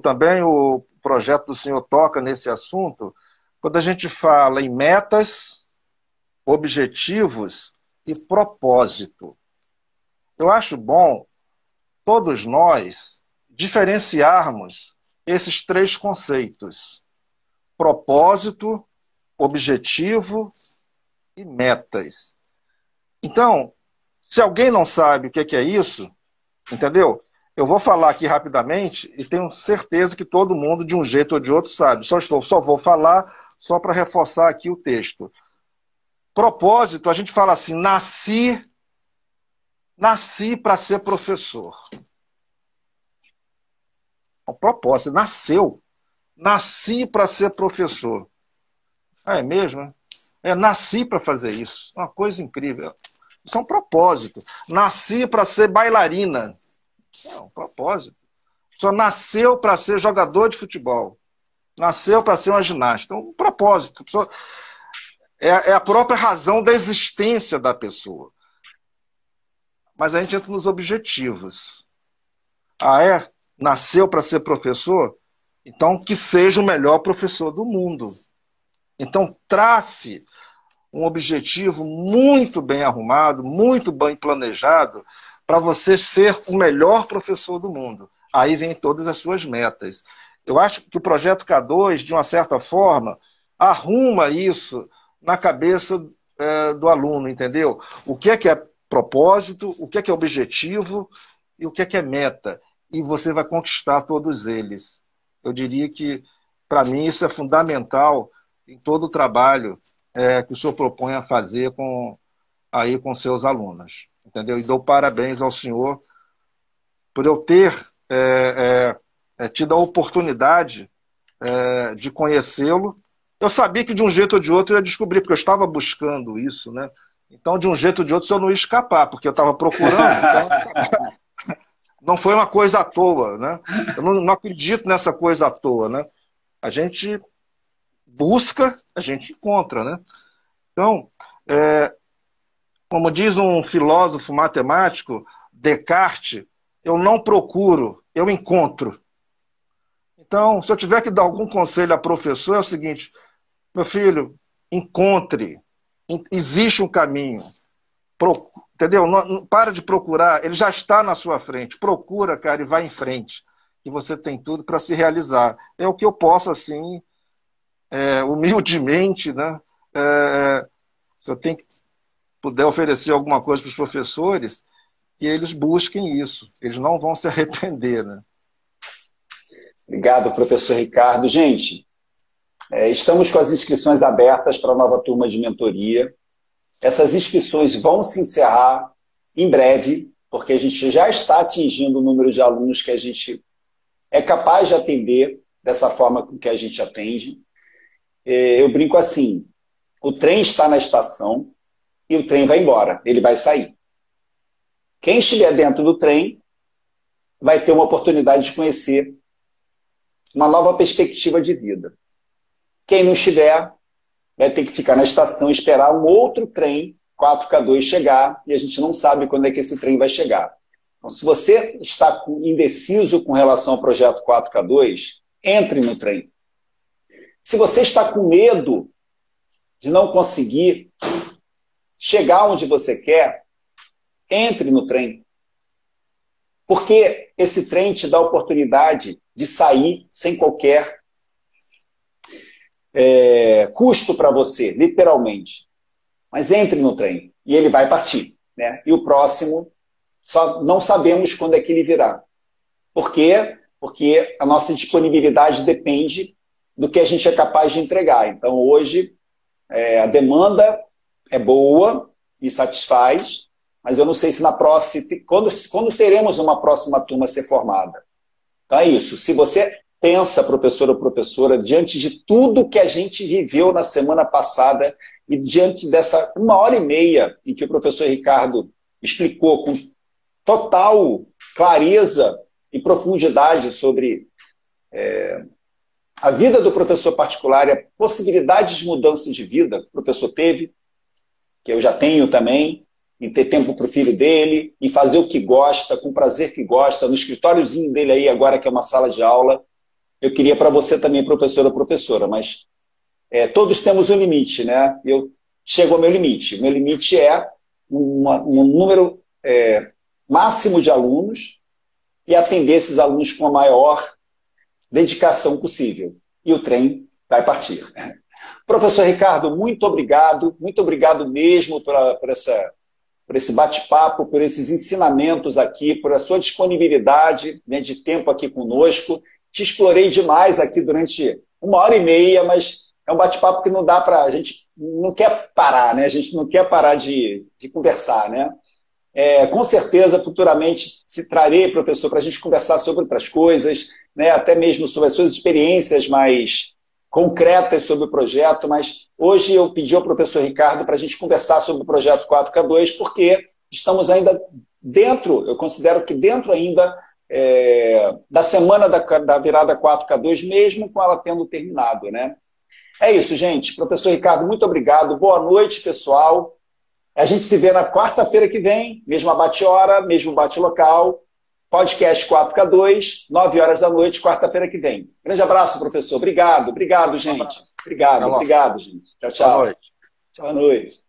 também o projeto do senhor toca nesse assunto, quando a gente fala em metas, objetivos e propósito. Eu acho bom todos nós diferenciarmos esses três conceitos: propósito, objetivo e metas. Então, se alguém não sabe o que é isso, entendeu? Eu vou falar aqui rapidamente e tenho certeza que todo mundo, de um jeito ou de outro, sabe. Só vou falar só para reforçar aqui o texto. Propósito, a gente fala assim, nasci para ser professor. O propósito, nasci para ser professor. É mesmo? Nasci para fazer isso. Uma coisa incrível. Isso é um propósito. Nasci para ser bailarina. É um propósito. Só nasceu para ser jogador de futebol. Nasceu para ser uma ginasta. Então, um propósito. É a própria razão da existência da pessoa. Mas a gente entra nos objetivos. Nasceu para ser professor? Então, que seja o melhor professor do mundo. Então, trace um objetivo muito bem arrumado, muito bem planejado, para você ser o melhor professor do mundo. Aí vem todas as suas metas. Eu acho que o Projeto K2, de uma certa forma, arruma isso na cabeça do aluno, entendeu? O que é propósito, o que é objetivo e o que é meta. E você vai conquistar todos eles. Eu diria que, para mim, isso é fundamental em todo o trabalho que o senhor propõe a fazer com seus alunos. Entendeu? E dou parabéns ao senhor por eu ter tido a oportunidade de conhecê-lo. Eu sabia que de um jeito ou de outro eu ia descobrir, porque eu estava buscando isso, né? Então, de um jeito ou de outro, eu não ia escapar, porque eu estava procurando. Então, não foi uma coisa à toa, né? Eu não acredito nessa coisa à toa, né? A gente busca, a gente encontra, né? Então, como diz um filósofo matemático, Descartes, eu não procuro, eu encontro. Então, se eu tiver que dar algum conselho a professor, é o seguinte: meu filho, encontre, existe um caminho, entendeu? Não, para de procurar, ele já está na sua frente, procura, cara, e vai em frente, e você tem tudo para se realizar. É o que eu posso, assim, humildemente, né? Se eu puder oferecer alguma coisa para os professores, que eles busquem isso, eles não vão se arrepender, né? Obrigado, professor Ricardo. Gente, estamos com as inscrições abertas para a nova turma de mentoria. Essas inscrições vão se encerrar em breve, porque a gente já está atingindo o número de alunos que a gente é capaz de atender dessa forma com que a gente atende. Eu brinco assim, o trem está na estação e o trem vai embora, ele vai sair. Quem estiver dentro do trem vai ter uma oportunidade de conhecer uma nova perspectiva de vida. Quem não estiver vai ter que ficar na estação e esperar um outro trem 4K2 chegar, e a gente não sabe quando é que esse trem vai chegar. Então, se você está indeciso com relação ao projeto 4K2, entre no trem. Se você está com medo de não conseguir chegar onde você quer, entre no trem. Porque esse trem te dá a oportunidade de sair sem qualquer custo para você, literalmente. Mas entre no trem e ele vai partir, né? E o próximo, só não sabemos quando é que ele virá. Por quê? Porque a nossa disponibilidade depende do que a gente é capaz de entregar. Então, hoje, a demanda é boa e satisfaz, mas eu não sei se na próxima, quando teremos uma próxima turma a ser formada. Então é isso. Se você pensa, professor ou professora, diante de tudo que a gente viveu na semana passada e diante dessa 1h30 em que o professor Ricardo explicou com total clareza e profundidade sobre a vida do professor particular e a possibilidade de mudança de vida que o professor teve, que eu já tenho também, em ter tempo para o filho dele, em fazer o que gosta, com o prazer que gosta, no escritóriozinho dele aí agora, que é uma sala de aula. Eu queria para você também, professor ou professora, mas todos temos um limite, né? Eu chego ao meu limite. O meu limite é um número máximo de alunos e atender esses alunos com a maior dedicação possível. E o trem vai partir. Professor Ricardo, muito obrigado mesmo por esse bate-papo, por esses ensinamentos aqui, por a sua disponibilidade, né, de tempo aqui conosco. Te explorei demais aqui durante 1h30, mas é um bate-papo que não dá para... A gente não quer parar, né? A gente não quer parar de conversar, né? Com certeza, futuramente, se trarei, professor, para a gente conversar sobre outras coisas, né? Até mesmo sobre as suas experiências mais concretas sobre o projeto, mas hoje eu pedi ao professor Ricardo para a gente conversar sobre o projeto 4K2, porque estamos ainda dentro, eu considero que dentro ainda da semana da virada 4K2, mesmo com ela tendo terminado, né? É isso, gente. Professor Ricardo, muito obrigado. Boa noite, pessoal. A gente se vê na quarta-feira que vem, mesma bate-hora, mesmo bate-local. Podcast 4K2, 9h da noite, quarta-feira que vem. Grande abraço, professor. Obrigado, gente. Obrigado, gente. Tchau, tchau. Boa noite. Boa noite.